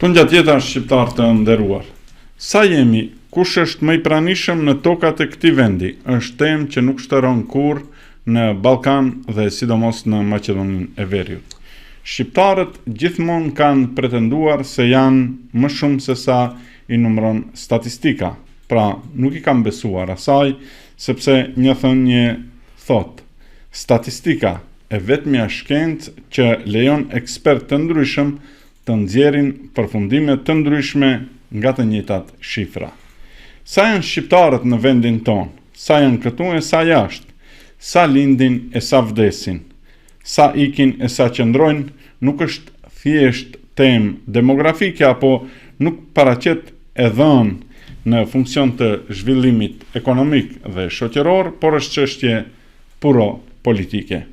Të ngjatjeta shqiptar të nderuar. Sa jemi, kush është më i pranishëm në tokat e këtij vendi, është temë që nuk shtëron kurrë në Ballkan dhe sidomos në Maqedoninë e Veriut. Shqiptarët gjithmonë kanë pretenduar se janë më shumë se sa i numëron statistika, pra nuk i kanë besuar asaj, sepse një thënie thot: statistika e vetmja shkencë që lejon ekspertë të ndryshëm të nxjerrin përfundime të ndryshme nga të njëjtat shifra. Sa janë shqiptarët në vendin tonë, sa janë këtu e sa jashtë, sa lindin e sa vdesin, sa ikin e sa qëndrojnë, nuk është thjesht temë demografike apo nuk paraqet e dhënë në funksion të zhvillimit ekonomik dhe shoqëror, por është çështje puro politike.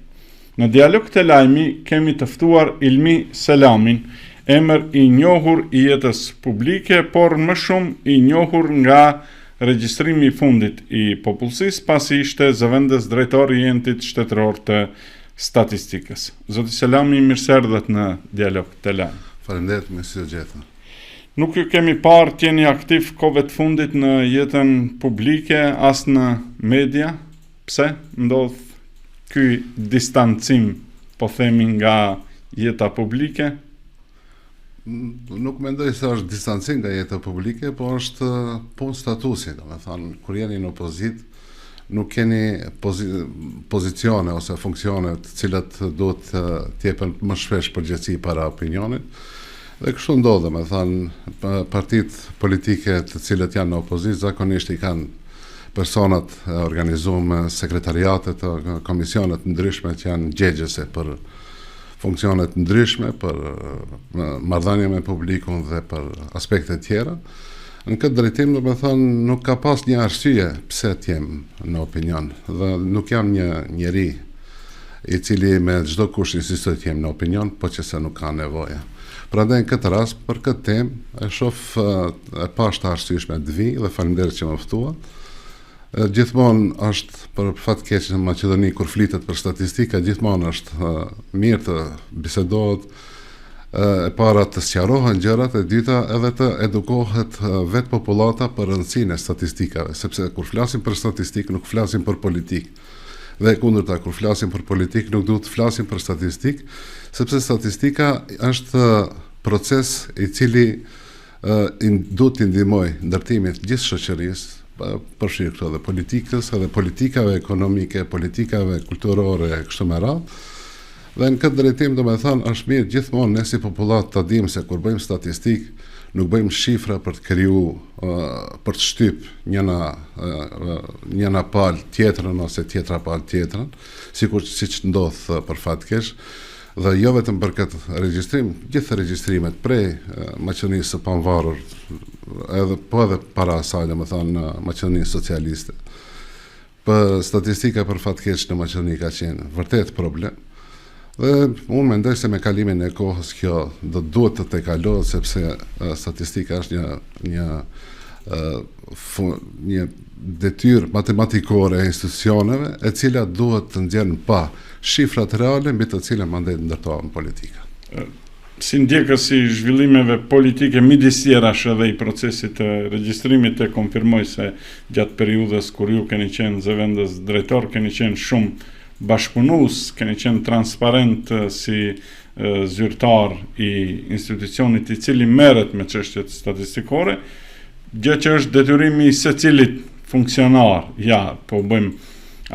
Në dialog të lajmi kemi të ftuar Ilmi Selamin, emër i njohur i jetës publike, por më shumë i njohur nga regjistrimi i fundit i popullsisë, pasi ishte zëvendës drejtor i entit shtetëror të statistikës. Zoti Selami, mirëseardhët në dialog të lajmi. Faleminderit, me si gjetën. Nuk ju kemi parë të jeni aktiv kohëve të fundit në jetën publike, as në media. Pse ndodh ky distancim, po themi, nga jeta publike? Nuk mendoj se është distancim nga jeta publike, po është punë statusi, domethënë kur jeni në opozit, nuk keni pozicione ose funksione të cilat duhet të jepen më shpesh përgjegjësi para opinionit. Dhe kështu ndodh, domethënë partitë politike të cilët janë në opozit zakonisht i kanë personat organizuar me sekretariate të komisionet ndryshme që janë gjegjëse për funksionet ndryshme, për marrëdhënie me publikun dhe për aspekte tjera. Në këtë drejtim, do me thënë, nuk ka pas një arsye pse t'jem në opinion, dhe nuk jam një njeri i cili me çdo kush insistoj t'jem në opinion, po që se nuk ka nevoja. Prandaj në këtë rast, për këtë temë, e shoh e pashtë arsyeshme të vi dhe faleminderit që më ftua. Gjithmonë është për fat keq në Maqedoni kur flitet për statistika, gjithmonë është mirë të bisedohet, e para të sqarohen gjërat, e dyta edhe të edukohet vetë popullata për rëndësinë e statistikave, sepse kur flasim për statistikë nuk flasim për politikë. Dhe kundërta, kur flasim për politikë nuk duhet të flasim për statistikë, sepse statistika është proces i cili duhet të ndihmojë ndërtimit të gjithë shoqërisë, përfshirë këto dhe politikës, edhe politikave ekonomike, politikave kulturore, kështu me radhë. Dhe në këtë drejtim, do me thënë, është mirë gjithmonë ne si popullat të dimë se kur bëjmë statistikë, nuk bëjmë shifra për të kriju, për të shtyp njëna palë tjetrën ose tjetra palë tjetrën, siç ndodh për fat keq. Dhe jo vetëm për këtë regjistrim, gjithë regjistrimet prej Maqedonisë së Pavarur, edhe para asaj, domethënë në Maqedoninë socialiste. Për statistika për fat keq në Maqedoni ka qenë vërtet problem. Dhe unë mendoj se me kalimin e kohës kjo do duhet të tejkalohet, sepse statistika është një detyrë matematikore e institucioneve, e cila duhet të nxjerrë pa shifrat reale mbi të cilën mandej ndërtohen politika. Si ndjekës i zhvillimeve politike midis tjerash edhe i procesit të regjistrimit e konfirmoj se gjatë periudhës kur ju keni qenë zëvendës drejtor, keni qenë shumë bashkëpunues, keni qenë transparent si zyrtar i institucionit i cili merret me çështjet statistikore, gjë që është detyrimi i secilit funksionar. Ja, po bëjmë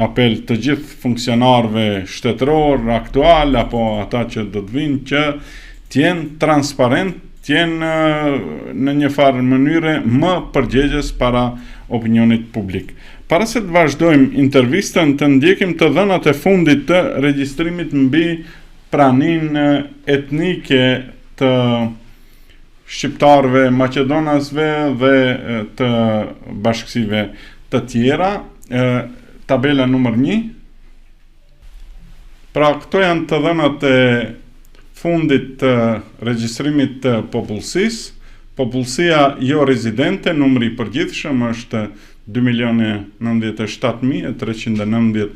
apel të gjithë funksionarëve shtetëror, aktual, apo ata që do të vinë, që t'jenë transparent, t'jenë në një farë mënyre më përgjegjës para opinionit publik. Para se të vazhdojmë intervistën, të ndjekim të dhënat e fundit të regjistrimit mbi praninë etnike të shqiptarëve maqedonasve dhe të bashkësive të tjera. Tabela numër 1. Pra, këto janë të dhënat e fundit të regjistrimit të popullsisë. Popullsia jo rezidente, numri i përgjithshëm është 2.097.390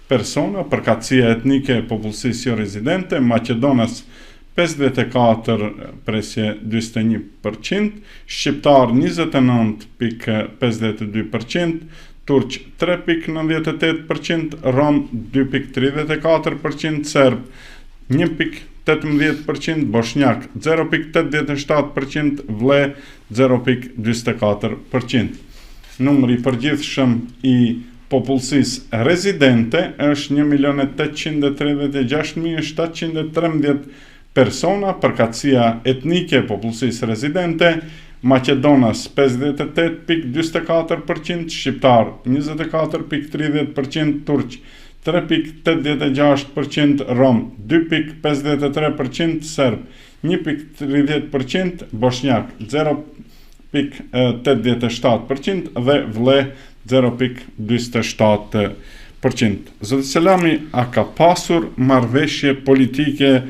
persona, përkatësia etnike e popullsisë jo rezidente, Maqedonas 54,21%, shqiptar 29,52%, turq 3,98%, rom 2,34%, serb 1,18%, bosnjak 0,87%, vle 0,24%. Numri i përgjithshëm i popullsisë rezidente është 1.836.713 persona, përkatësia etnike e popullsisë rezidente, Maqedonas 58,44%, shqiptar 24,30%, turq 3,86%, rom 2,53%, serb 1,30%, bosnjak 0,87% dhe vle 0,47%. Zoti Selami, a ka pasur marrëveshje politike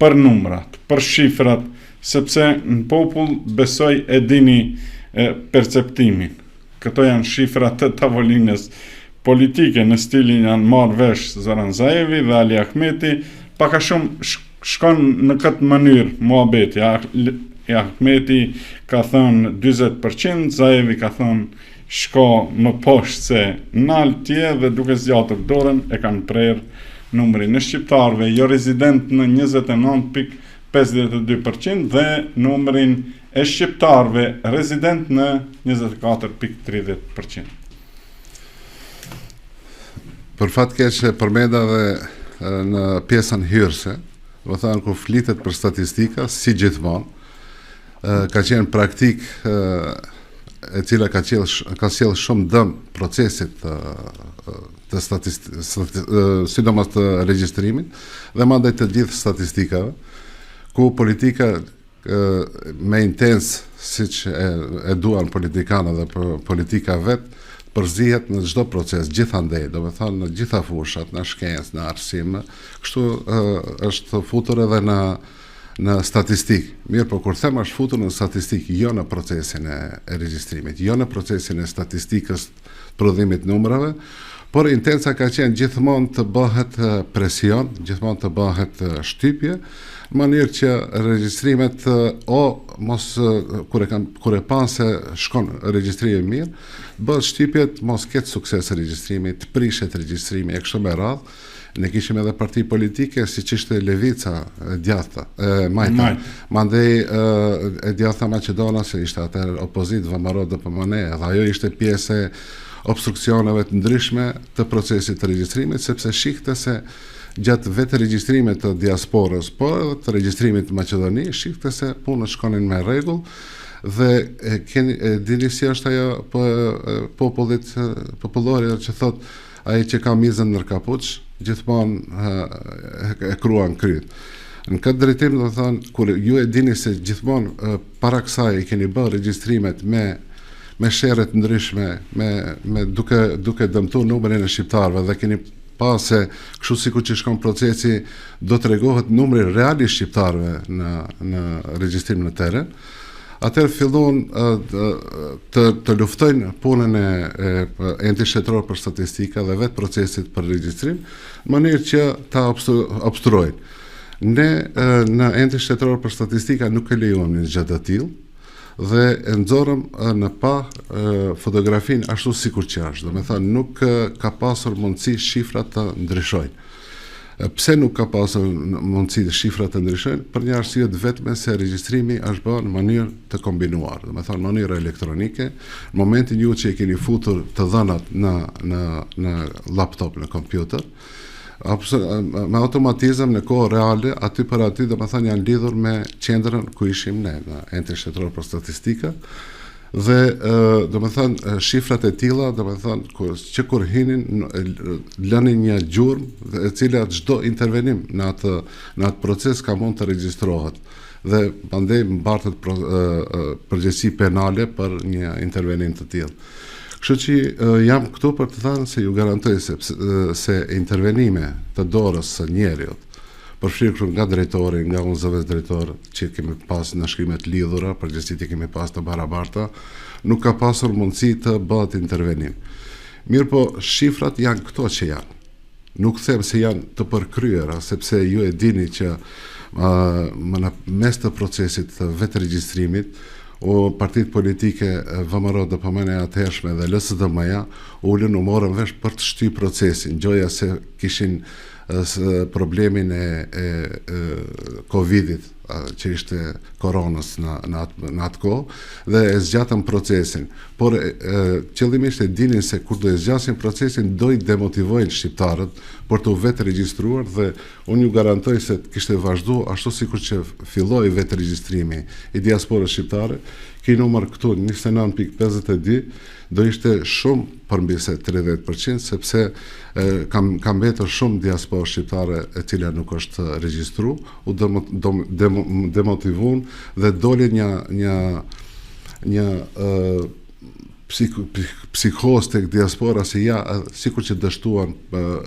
për numrat, për shifrat, sepse në popull besoj e dini perceptimin. Këto janë shifrat të tavolinës politike, në stilin janë marrë vesh Zoran Zaevi dhe Ali Ahmeti, paka shumë shkon në këtë mënyrë muhabeti. Ahmeti ka thënë 40%, Zaevi ka thënë shko më poshtë se nalë tje dhe duke zgjatur dorën e kanë prerë numrin e shqiptarëve jo rezident në 29,52% dhe numrin e shqiptarëve rezident në 24,30%. Për fat keq përmenda dhe në pjesën hyrëse, do thënë kur flitet për statistika, si gjithmonë, ka qenë praktik e cila ka sjell shumë dëm procesit të sidomos të regjistrimit dhe mandej të gjithë statistikave, ku politika me intens, siç e duan politikanët dhe politika vet, përzihet në çdo proces, gjithandej, do të thonë në gjitha fushat, në shkencë, në arsim, kështu është futur edhe në statistik. Mirë, po kur them është futur në statistik, jo në procesin e regjistrimit, jo në procesin e statistikës prodhimit numrave, por intenca ka qenë gjithmonë të bëhet presion, gjithmonë të bëhet shtypje, në mënyrë që regjistrimet kur e pan se shkon regjistrimi mirë, bëhet shtypjet mos ketë sukses regjistrimi, të prishet regjistrimi e kështu me radhë. Ne kishim edhe parti politike, si që ishte Levica e djatha, Majta, mandej e djatha Maqedonas, ishte atër opozit Vamaro DPMNE, dhe ajo ishte pjesë obstruksioneve të ndryshme të procesit të regjistrimit, sepse shikte se gjatë vetë regjistrimet të diasporës, por edhe të regjistrimit të Maqedoni, shikte se punët shkonin me rregull, dhe dini si është ajo populloria që thot ai që ka mizën nër kapuç, gjithmonë e kruan kryt. Në këtë drejtim, do të thonë, kur ju e dini se gjithmonë para kësaj i keni bërë regjistrimet me shere të ndryshme, duke dëmtuar numrin e shqiptarëve dhe keni pa se kështu sikur që shkon procesi do të tregohet numri real i shqiptarëve në regjistrim në teren, atëherë fillon të luftojnë punën e enti shtetror për statistika dhe vetë procesit për regjistrim, në mënyrë që ta obstruojnë. Ne në enti shtetror për statistika nuk e lejuam një gjatë të tillë dhe e nxorëm në pa fotografin ashtu sikur që është. Do me thënë, nuk ka pasur mundësi shifrat të ndryshojnë. Pse nuk ka pasur mundësi shifrat të ndryshojnë? Për një arsye vetme se regjistrimi është bërë në mënyrë të kombinuar, do me thënë mënyrë elektronike. Në momentin ju që e keni futur të dhënat në laptop, në kompjuter, me automatizëm në kohë reale, aty për aty do me thënë janë lidhur me qendrën ku ishim ne, në enti shtetror për statistika, dhe do me thënë shifrat e tilla, do me thënë që kur hinin lënin një gjurmë e cila çdo intervenim në atë proces ka mund të regjistrohet dhe pandej mbartet përgjegjësi penale për një intervenim të tillë. Kështu që jam këtu për të thënë se ju garantoj se intervenime të dorës së njeriut, përfshirë nga drejtori, nga unë zëvës drejtor që kemi pas në shkrimet lidhura, përgjithësisht i kemi pas të barabarta, nuk ka pasur mundësi të bëhet intervenim. Mirë po, shifrat janë këto që janë. Nuk them se janë të përkryera, sepse ju e dini që më në mes të procesit të vetë regjistrimit, o partitë politike VMRO dhe përmene atëhershme dhe LSDM-ja ullën u morën vesh për të shty procesin, gjoja se kishin problemin e Covidit, që ishte koronës në atë kohë, dhe e zgjatën procesin. Por qëllimisht e dinin se kur do e zgjasin procesin, do i demotivojnë shqiptarët për të vetë regjistruar, dhe unë ju garantoj se kishte vazhdu ashtu sikur që filloi vetë regjistrimi i diasporës shqiptare, ki numër këtu 29.52 do ishte shumë përmbi se 30%, sepse kam mbetur shumë diasporë shqiptare e cila nuk është regjistru, u demotivuan dhe doli një psikos tek diaspora se sikur që dështuan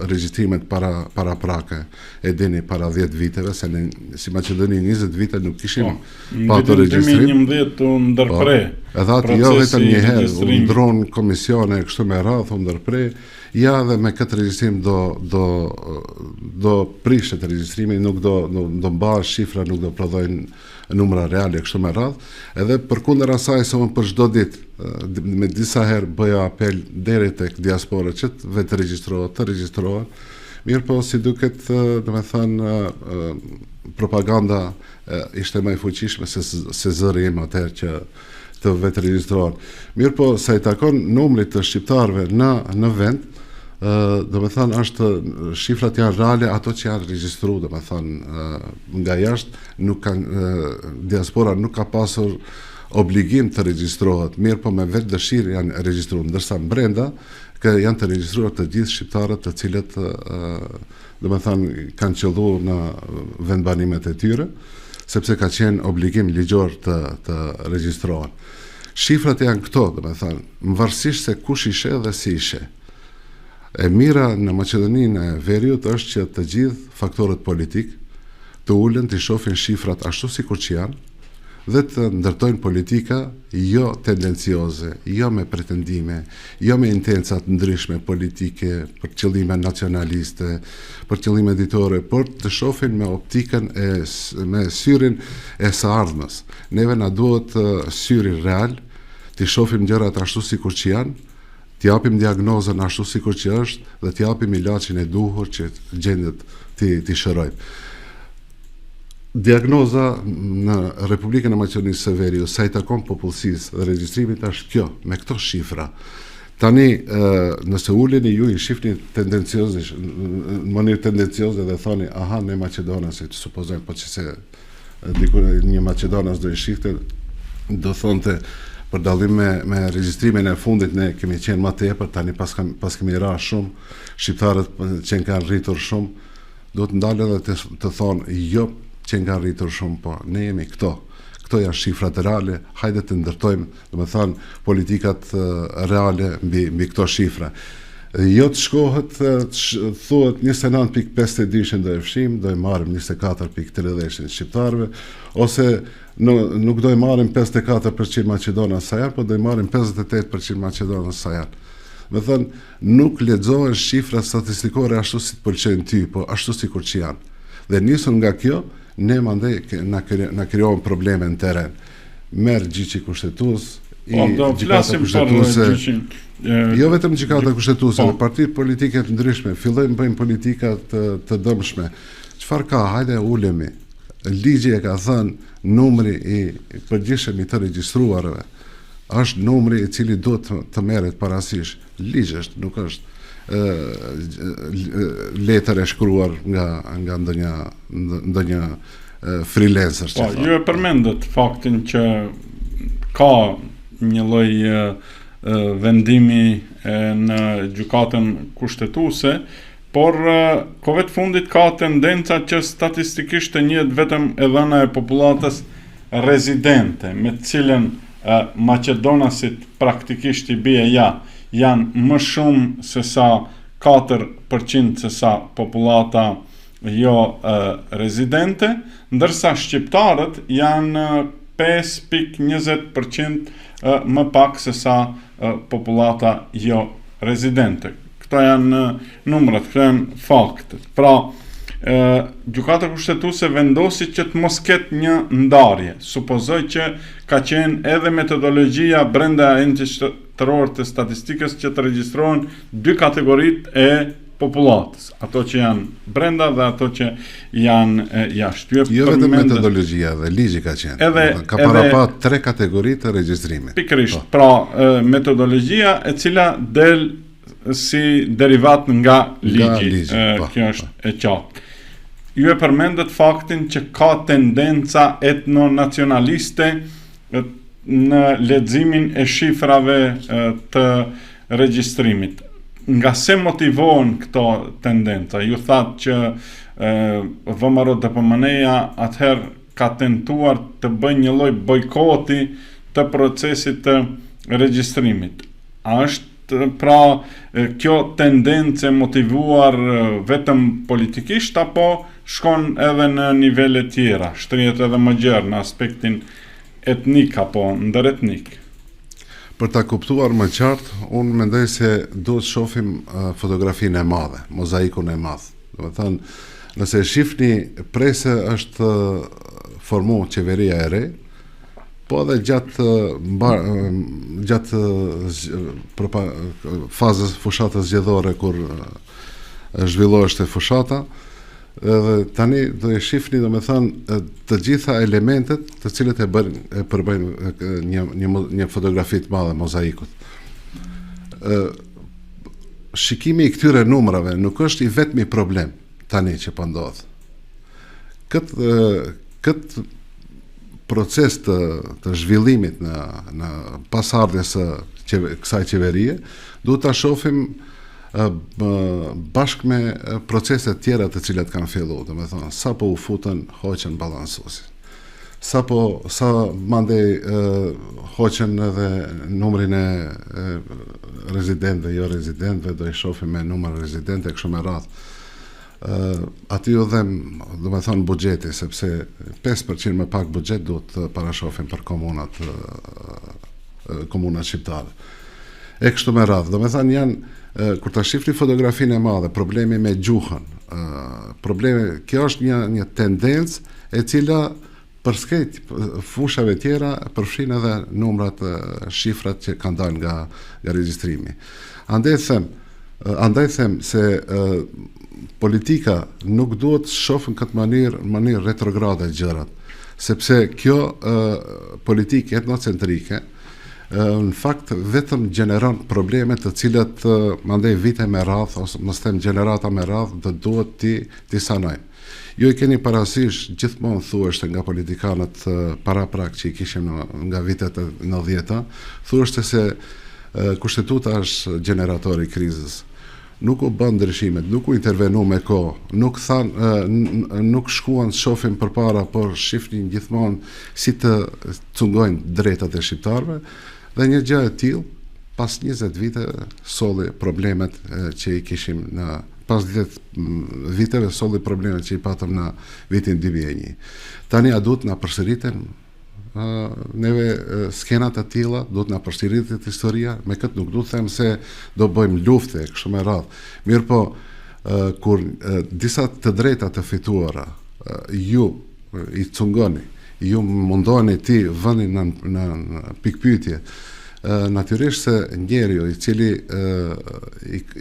regjistrimet para prake, e dini para 10 viteve, se si Maqedoni 20 vite nuk kishim patur regjistrim. 2011 u ndërpre. Edhe atë jo vetëm një herë, u ndron komisione kështu me radhë, u ndërpre, dhe me këtë regjistrim do prishet regjistrimi, nuk do mbahet shifra, nuk do prodhojnë numra reale kështu me radhë, edhe përkundër asaj se unë për çdo ditë me disa herë bëja apel deri tek diaspora që të vetë regjistrohet, mirë po si duket, domethënë propaganda ishte më e fuqishme se zëri im atëherë që të vetë regjistrohen. Mirë po sa i takon numrit të shqiptarëve në vend, domethënë shifrat janë reale, ato që janë regjistruar, domethënë nga jashtë nuk kanë, diaspora nuk ka pasur obligim të regjistrohet, mirë po me vetë dëshirë janë regjistruar, ndërsa brenda janë të regjistruar të gjithë shqiptarët të cilët domethënë kanë qëlluar në vendbanimet e tyre, sepse ka qenë obligim ligjor të regjistrohen. Shifrat janë këto, domethënë, varësisht se kush ishe dhe si ishe. E mira në Maqedoninë e Veriut është që të gjithë faktorët politik të ulen të shohin shifrat ashtu sikur që janë dhe të ndërtojnë politika jo tendencioze, jo me pretendime, jo me intencat ndryshme politike për qëllime nacionaliste, për qëllime ditore, por të shohin me optikën me syrin e së ardhmës. Neve na duhet syri real, të shohim gjërat ashtu sikur që janë, t'japim diagnozën ashtu sikur që është dhe t'japim ilaçin e duhur që gjendjet t'i shërojmë. Diagnoza në Republikën e Maqedonisë së Veriut sa i takon popullsisë dhe regjistrimit është kjo, me këto shifra. Tani, nëse uleni ju i shifni tendenciozisht, në mënyrë tendencioze dhe thoni, aha, ne Maqedonas, që supozojmë, po që se një Maqedonas do i shifte, do thonte, për dallim me regjistrimin e fundit ne kemi qenë më tepër, tani pas kemi ra shumë, shqiptarët që kanë rritur shumë, do të ndalë edhe të thonë, jo që kanë rritur shumë, po ne jemi këto janë shifrat reale, hajde të ndërtojmë, domethënë, politikat reale mbi këto shifra. Jo të shkohet, thuhet 29.52 do e fshim, do e marrim 24.30 shqiptarëve, ose nuk do e marrim 54% Maqedonas sa janë, po do e marrim 58% Maqedonas sa janë. Me thënë, nuk lexohen shifra statistikore ashtu si të pëlqejnë ty, po ashtu sikur që janë. Dhe nisur nga kjo, ne mandej na krijohen probleme në teren. Merr gjyqi kushtetues, gjykata kushtetuese. Jo vetëm gjykata kushtetuese, partitë politike të ndryshme fillojnë bëjnë politika të dëmshme. Çfarë ka? Hajde ulemi. Ligji e ka thënë numri i përgjithshëm i të regjistruarve është numri i cili duhet të merret parasysh. Ligj është, nuk është letër e shkruar nga ndonjë freelancer. Po, ju e përmendët faktin që ka një lloj vendimi në gjykatën kushtetuese, por kohëve të fundit ka tendenca që statistikisht të njihet vetëm e dhëna e popullatës rezidente, me të cilën Maqedonasit praktikisht i bie janë më shumë se sa 4% se sa popullata jo rezidente, ndërsa shqiptarët janë 5.20% më pak se sa popullata jo rezidente. Këto janë numrat, këto janë faktet. Pra, Gjykata kushtetuese vendosi që të mos ketë një ndarje. Supozoj që ka qenë edhe metodologjia brenda engjësh shtetëror të statistikës që të regjistrohen dy kategoritë e popullatës, ato që janë brenda dhe ato që janë jashtë. Jo vetëm metodologjia dhe ligji ka qenë. Ka para 3 kategori të regjistrimit. Pikërisht, pra metodologjia e cila del si derivat nga ligji. Kjo është e qartë. Ju e përmendet faktin që ka tendenca etnonacionaliste në leximin e shifrave të regjistrimit. Nga se motivohen këto tendenca? Ju thatë që VMRO DPMN-ja atëherë ka tentuar të bëjë një lloj bojkoti të procesit të regjistrimit. A është pra kjo tendencë motivuar vetëm politikisht apo shkon edhe në nivele tjera, shtrihet edhe më gjerë në aspektin etnik apo ndëretnik? Për ta kuptuar më qartë, unë mendoj se duhet shohim fotografinë e madhe, mozaikun e madh. Do të thënë, nëse shifni prese është formu qeveria e re, po edhe gjatë fazës fushatës zgjedhore kur zhvilloheshte fushata, edhe tani do e shifni, do me thënë, të gjitha elementet të cilët e përbëjnë një fotografi të madhe mozaikut. Shikimi i këtyre numrave nuk është i vetmi problem tani që po ndodh. Këtë proces të zhvillimit në pasardhjes së kësaj qeverie duhet ta shohim bashkë me proceset tjera të cilat kanë filluar, domethënë sa po u futën hoqën balansuesi. Sa mandej hoqën edhe numrin e rezidentëve, jo rezidentëve, do i shohim me numër rezidente kështu me radhë. Aty u dhem, do me thonë, buxheti, sepse 5% më pak buxhet duhet të parashofim për komunat shqiptare. E kështu me radhë, do me thonë janë, kur ta shifni fotografinë e madhe, problemi me gjuhën, kjo është një tendencë e cila përshkret fushave tjera përfshin edhe numrat, shifrat që kanë dalë nga regjistrimi. Andaj them se politika nuk duhet shohën këtë mënyrë retrograde gjërat, sepse kjo politikë etnocentrike në fakt vetëm gjeneron probleme të cilat mandej vite me radhë ose mos them gjenerata me radhë do duhet ti sanojmë. Ju i keni parasysh gjithmonë thueshte nga politikanët paraprak që i kishim nga vitet e 90-ta, thueshte se kushtetuta është generatori i krizës. Nuk u bën ndryshimet, nuk u intervenu me kohë, nuk shkuan të shohim përpara, por shifnin gjithmonë si të cungojnë drejtat e shqiptarëve, dhe një gjë e tillë pas 20 vite solli problemet që i kishim pas 10 viteve solli problemet që i patëm në vitin 2001. Tani a duhet na përsëriten neve skenat e tilla, duhet na përsëritet historia, me këtë nuk duhet them se do bëjmë lufte kështu me radhë. Mirë po, kur disa të drejta të fituara ju i cungoni, ju mundoni ti vëni në pikpyetje, natyrisht se njeriu i cili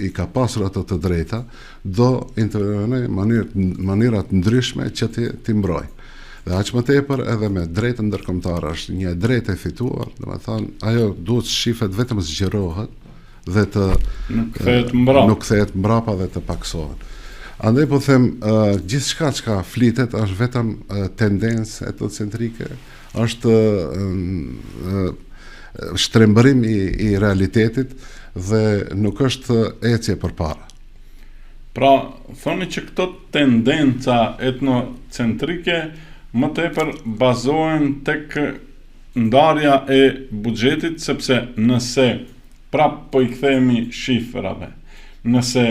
i ka pasur ato të drejta do intervenojë mënyra të ndryshme që ti mbrojë. Dhe aq më tepër edhe me drejtën ndërkombëtare është një drejtë e fituar, domethënë ajo duhet shifet vetëm zgjerohet dhe të nuk kthehet mbrapa dhe të paksohet. Andaj po them, gjithçka që flitet është vetëm tendencë etnocentrike, është shtrembërim i realitetit dhe nuk është ecje përpara. Pra, thoni që këto tendenca etnocentrike më tepër bazohen tek ndarja e buxhetit, sepse nëse prap po i kthehemi shifrave, nëse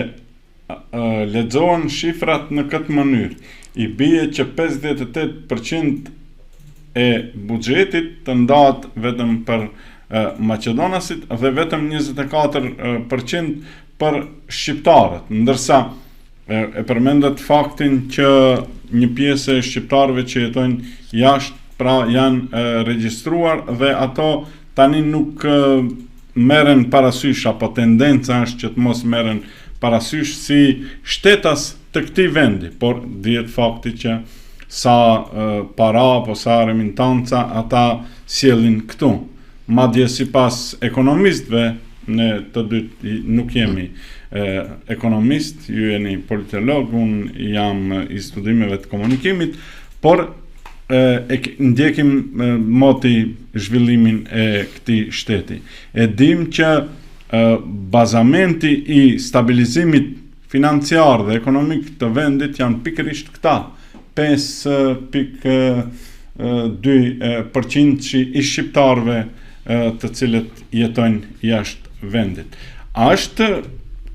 lexohen shifrat në këtë mënyrë, i bie që 58% e buxhetit të ndahet vetëm për Maqedonasit dhe vetëm 24% për shqiptarët, ndërsa e përmendet faktin që një pjesë e shqiptarëve që jetojnë jashtë, pra janë regjistruar dhe ato tani nuk merren parasysh, apo tendenca është që të mos merren parasysh si shtetas të këtij vendi, por dihet fakti që sa para apo sa remintanca ata sjellin këtu. Madje sipas ekonomistëve, ne të dy nuk jemi ekonomist, ju jeni politolog, unë jam i studimeve të komunikimit, por ndjekim moti zhvillimin e këtij shteti. E dim që bazamenti i stabilizimit financiar dhe ekonomik të vendit janë pikërisht këta, 5.2% i shqiptarëve të cilët jetojnë jashtë vendit. A është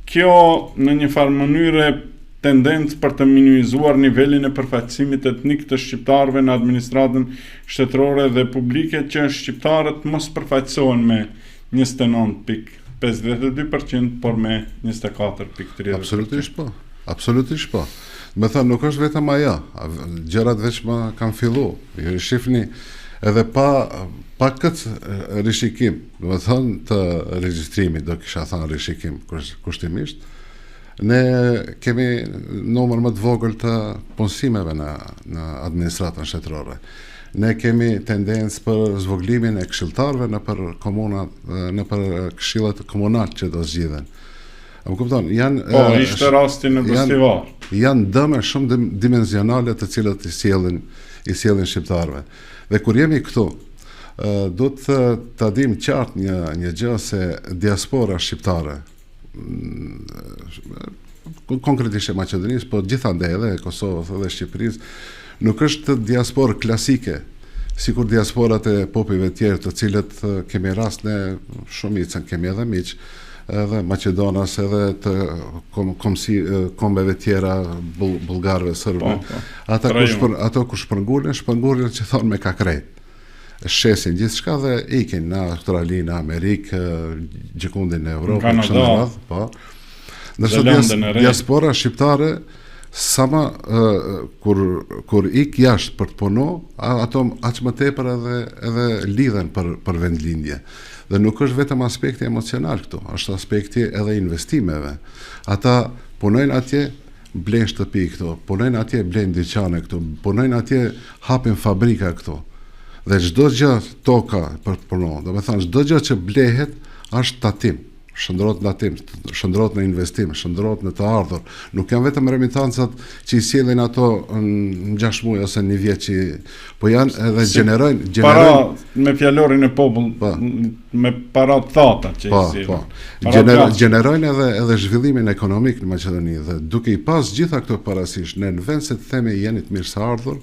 kjo në një farë mënyrë tendencë për të minimizuar nivelin e përfaqësimit etnik të shqiptarëve në administratën shtetërore dhe publike, që shqiptarët mos përfaqësohen me 29.52%, por me 24.30%? Absolutisht po. Absolutisht po. Me thënë, nuk është vetëm ajo, gjërat veç më kanë fillu. Ju shifni edhe pa këtë rishikim, do të thënë të regjistrimit, do kisha thënë rishikim kushtimisht, ne kemi numër më të vogël të punësimeve në administratën shtetërore. Ne kemi tendencë për zvoglimin e këshilltarëve në për komunat, në për këshillat komunale që do zgjidhen. Më kupton, ishte rasti në Bështivar. Janë dëme shumë dimensionale të cilët i sjellin shqiptarëve. Dhe kur jemi këtu, do të dim qartë një gjë se diaspora shqiptare, konkretisht e Maqedonisë, po gjithandej edhe Kosovës edhe Shqipërisë, nuk është diasporë klasike, sikur diasporat e popujve tjerë të cilët kemi rast në shumicën, kemi edhe miq, edhe Maqedonas, edhe të kombeve tjera, bullgarëve, serbëve. Ato ku shpërngulin që thonë me kakrejt. Shesin gjithçka dhe ikin në Australi, në Amerikë, gjikundin në Evropë, Kanada, po. Ndërsa diaspora shqiptare sama kur ik jashtë për të punu, ato aq më tepër edhe lidhen për vendlindje. Dhe nuk është vetëm aspekti emocional këtu, është aspekti edhe investimeve. Ata punojnë atje, blejnë shtëpi këtu, punojnë atje, blejnë dyqane këtu, punojnë atje, hapin fabrika këtu. Dhe çdo gjë toka për të punuar, do të thënë çdo gjë që blehet është tatim, shndrohet në tatim, shndrohet në investim, shndrohet në të ardhur. Nuk janë vetëm remitancat që i sjellin ato në 6 muaj ose një vit, po janë edhe gjenerojnë para me fjalorin e popull, me para thata që i sjellin. Gjenerojnë edhe zhvillimin ekonomik në Maqedoni, dhe duke i pas gjitha këto parasysh, ne në vend se të themi jeni të mirëseardhur,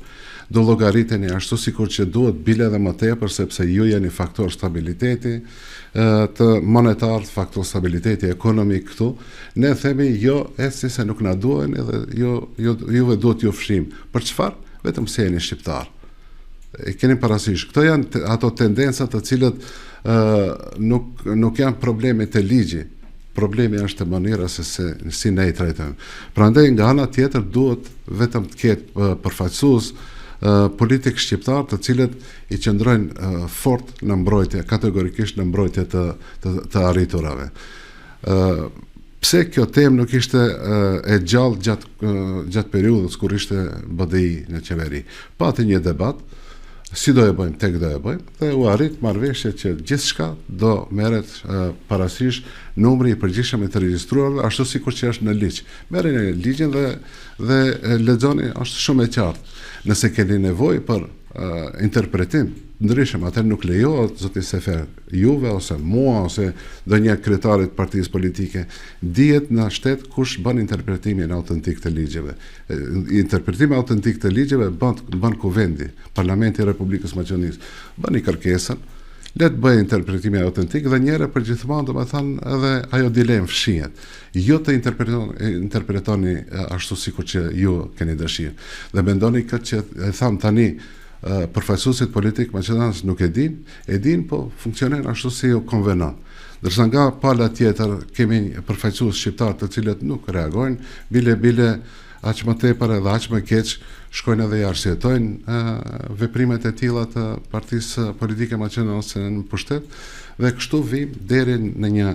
do llogariteni ashtu sikur që duhet bile edhe më tepër, sepse ju jeni faktor stabiliteti të monetar, faktor stabiliteti ekonomik këtu. Ne themi jo, eci se nuk na duhen, edhe juve duhet ju fshim. Për çfarë? Vetëm se jeni shqiptar. E keni parasysh, këto janë ato tendencat të cilët nuk janë probleme të ligji. Problemi është e mënyra se si ne i trajtojmë. Prandaj nga ana tjetër duhet vetëm të ketë përfaqësues politik shqiptar të cilët i qëndrojnë fort në mbrojtje, kategorikisht në mbrojtje të arriturave. Pse kjo temë nuk ishte e gjallë gjatë periudhës kur ishte BDI në qeveri? Pati një debat, si do e bëjmë, tek do e bëjmë, dhe u arrit marrëveshje që gjithçka do merret parasysh numri i përgjithshëm të regjistruarve, ashtu sikur që është në ligj. Merreni ligjin dhe lexoni, është shumë e qartë. Nëse keni nevojë për interpretim ndryshëm, atë nuk lejohet zoti Sefer juve ose mua ose ndonjë kryetarit partisë politike, dihet në shtet kush bën interpretimin autentik të ligjeve. Interpretimi autentik të ligjeve bën kuvendi, Parlamenti i Republikës Maqedonisë. Bëni kërkesën, le të bëjë interpretimi autentik dhe njëherë për gjithmonë, domethënë edhe ajo dilemë fshihet. Jo të interpretoni ashtu sikur që ju keni dëshirë. Dhe mendoni këtë që e tham tani, përfaqësuesit politik maqedonanë nuk e din, po funksionon ashtu si u konvenon. Ndërsa nga pala tjetër kemi përfaqësues shqiptar të cilët nuk reagojnë, bile aq më tepër edhe aq më keq shkojnë edhe i arsyetojnë veprimet e tilla të partisë politike maqedonase në pushtet, dhe kështu vim deri në një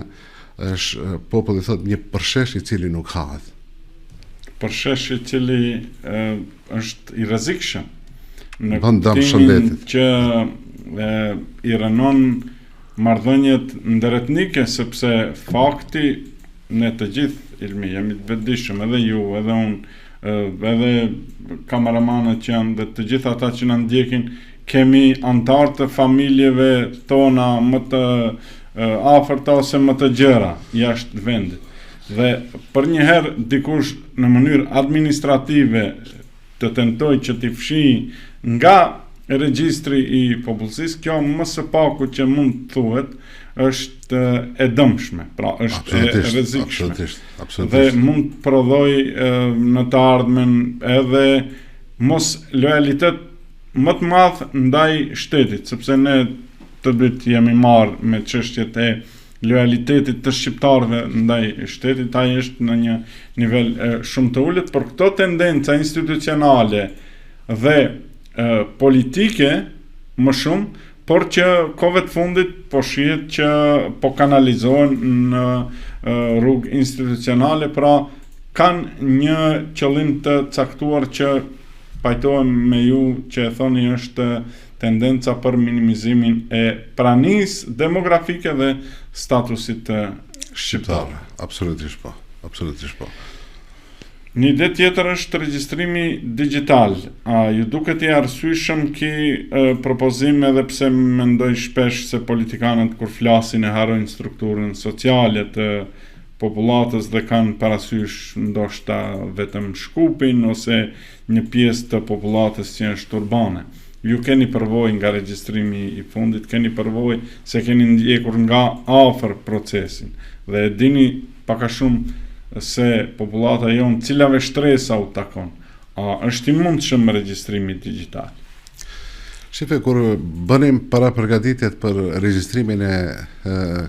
populli thot një përshesht i cili nuk hahet. Përshesht i cili është i rrezikshëm në kuptimin shëndetit që i rënon marrëdhëniet ndëretnike, sepse fakti ne të gjithë Ilmi jemi të vetëdijshëm, edhe ju, edhe unë, edhe kameramanët që janë dhe të gjithë ata që na ndjekin, kemi antarë të familjeve tona më të afërta ose më të gjëra jashtë vendit. Dhe për një herë dikush në mënyrë administrative të tentoj që t'i fshijë nga regjistri i popullsisë, kjo më së paku që mund të thuhet është e dëmshme, pra është e rrezikshme. Dhe mund të prodhoj në të ardhmen edhe mos lojalitet më të madh ndaj shtetit, sepse ne të dytë jemi marrë me çështjet e lojalitetit të shqiptarëve ndaj shtetit, ai është në një nivel shumë të ulët, por këto tendenca institucionale dhe politike më shumë, por që kohëve të fundit po shihet që po kanalizohen në rrugë institucionale, pra kanë një qëllim të caktuar që pajtohem me ju që e thoni është tendenca për minimizimin e pranisë demografike dhe statusit të shqiptarëve. Absolutisht po, absolutisht po. Një ide tjetër është regjistrimi digital. A ju duket i arsyeshëm ky propozim, edhe pse mendoj shpesh se politikanët kur flasin e harrojnë strukturën sociale të popullatës dhe kanë parasysh ndoshta vetëm Shkupin ose një pjesë të popullatës që është urbane. Ju keni përvojë nga regjistrimi i fundit, keni përvojë se keni ndjekur nga afër procesin dhe e dini pak a shumë se popullata jonë cilave shtresa u takon. A është i mundshëm regjistrimi digital? Shife, kur bënim para përgatitjet për regjistrimin e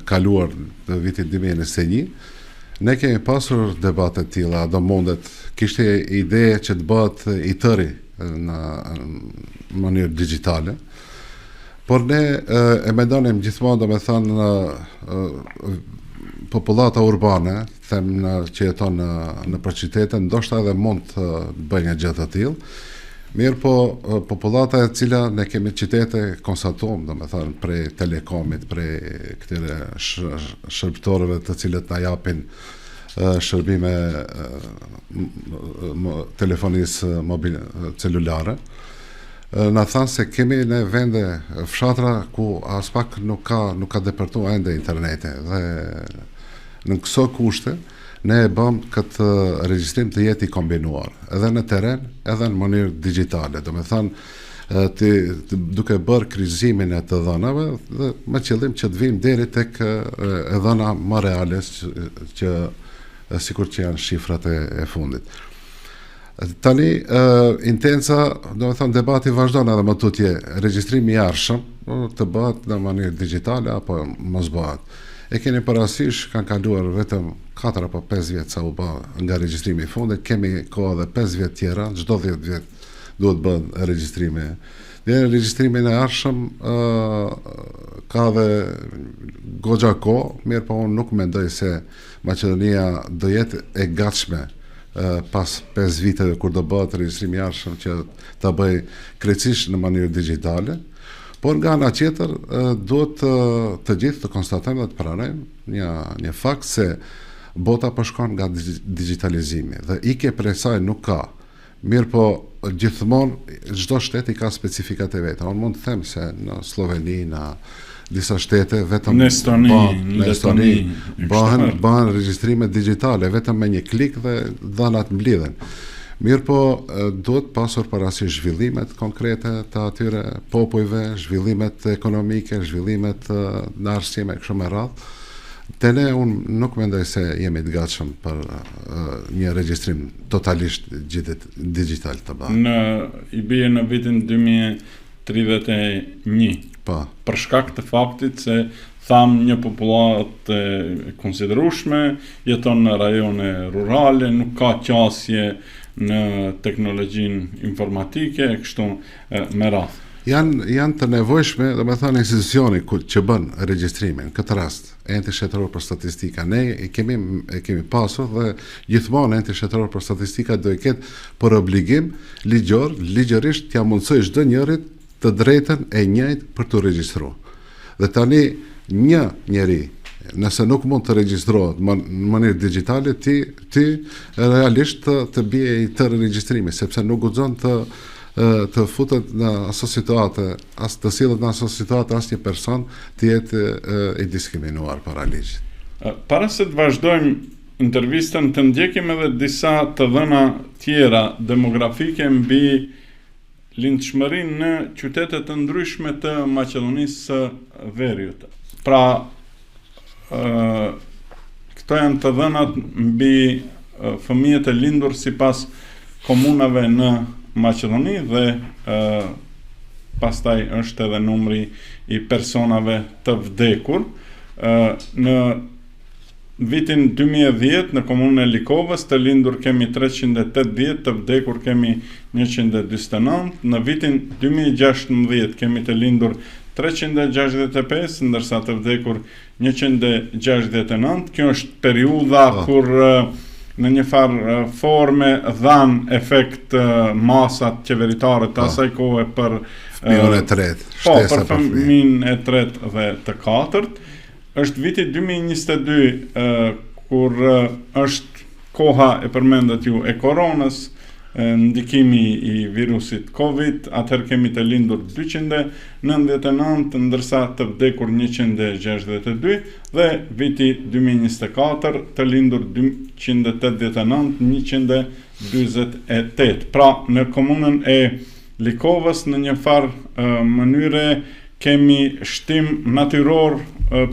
kaluar të vitit 2021, ne kemi pasur debate të tilla, do mundet, kishte ide që të bëhet i tëri në mënyrë digjitale, por ne e mendonim gjithmonë, do me thënë, popullata urbane, them që jeton në qytete, ndoshta edhe mund të bëjë një gjë të tillë. Mirë po, popullata e cila ne kemi qytete konstatuam, do me thënë, prej telekomit, prej këtyre shërbëtorëve të cilët na japin shërbime telefonisë mobile celulare, na thanë se kemi në vende fshatra ku as pak nuk ka depërtuar ende interneti, dhe në këso kushte ne e bëm këtë regjistrim të jetë i kombinuar, edhe në teren, edhe në mënyrë digjitale. Do me thënë, duke bërë kryqëzimin e të dhënave, dhe me qëllim që të vim deri tek e dhëna më reale, që sikur që janë shifrat e fundit. Tani, intenca, do me thënë, debati vazhdon edhe më tutje, regjistrimi i arshëm të bëhet në mënyrë digjitale apo mos bëhet. E keni parasysh, kanë kaluar vetëm 4 apo 5 vjet sa u bë nga regjistrimi i fundit, kemi kohë edhe 5 vjet tjera, çdo 10 vjet duhet bën regjistrimi. Dhe regjistrimin e arshëm ka dhe goxha kohë, mirë po unë nuk mendoj se Maqedonia do jetë e gatshme pas 5 viteve kur do bëhet regjistrimi i arshëm që ta bëj krejtësisht në mënyrë digjitale. Por nga ana tjetër, duhet të gjithë të konstatojmë dhe të pranojmë një fakt se bota po shkon nga digitalizimi dhe ike prej saj nuk ka. Mirë po, gjithmonë çdo shtet i ka specifikat e veta. Unë mund të them se në Sloveni, në disa shtete, vetëm në Estoni bëhen regjistrime digjitale, vetëm me një klik dhe dhënat mblidhen. Mirë po, duhet pasur parasysh zhvillimet konkrete të atyre popujve, zhvillimet ekonomike, zhvillimet në arsime kështu me radhë. Te ne unë nuk mendoj se jemi të gatshëm për një regjistrim totalisht digital të bëhet. I bie në vitin 31. Po. Për shkak të faktit se tham një populatë e konsiderueshme jeton në rajone rurale, nuk ka qasje në teknologjinë informatike e kështu me radhë. Janë të nevojshme, do me thënë, institucioni që bën regjistrimin, këtë rast, enti shtetëror për statistika. Ne e kemi pasur dhe gjithmonë enti shtetëror për statistika do i ketë për obligim ligjërisht t'ia mundsoj çdo njërit të drejtën e njëjtë për të regjistruar. Dhe tani një njeri, nëse nuk mund të regjistrohet në mënyrë digjitale, ti realisht të bie i tërë regjistrimi, sepse nuk guxon të futet në aso situate, të sillet në aso situate asnjë person të jetë i diskriminuar para ligjit. Para se të vazhdojmë intervistën, të ndjekim edhe disa të dhëna tjera demografike mbi lindshmërinë në qytete të ndryshme të Maqedonisë së Veriut. Pra, këto janë të dhënat mbi fëmijët e lindur sipas komunave në Maqedoni dhe pastaj është edhe numri i personave të vdekur. Në vitin 2010 në komunën e Likovës të lindur kemi 380, të vdekur kemi 149, në vitin 2016 kemi të lindur 365, ndërsa të vdekur 169. Kjo është periudha kur në një farë forme dhan efekt masat qeveritare të asaj kohe për fëmijën e tretë, për fëmijën e tretë dhe të katërt. Është viti 2022 kur është koha e përmendet ju e koronës, ndikimi i virusit Covid, atëherë kemi të lindur 299, ndërsa të vdekur 162, dhe viti 2024 të lindur 289, 128. Pra, në komunën e Likovës në një farë mënyre kemi shtim natyror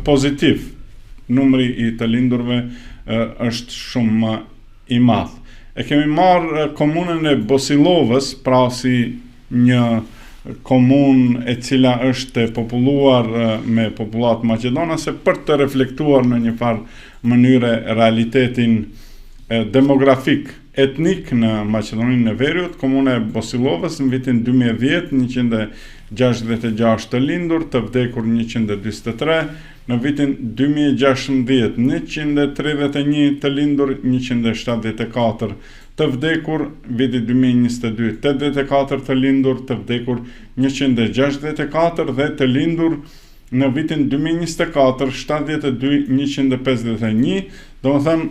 pozitiv. Numri i të lindurve është shumë i madh. E kemi marrë komunën e Bosilovës, pra si një komunë e cila është populluar me popullat maqedonase për të reflektuar në një farë mënyre realitetin demografik etnik në Maqedoninë e Veriut. Komuna e Bosilovës në vitin 2010 166 të lindur, të vdekur 143, në vitin 2016 131 të lindur, 174 të vdekur, viti 2022 84 të lindur, të vdekur 164 dhe të lindur në vitin 2024 72 151, do më thënë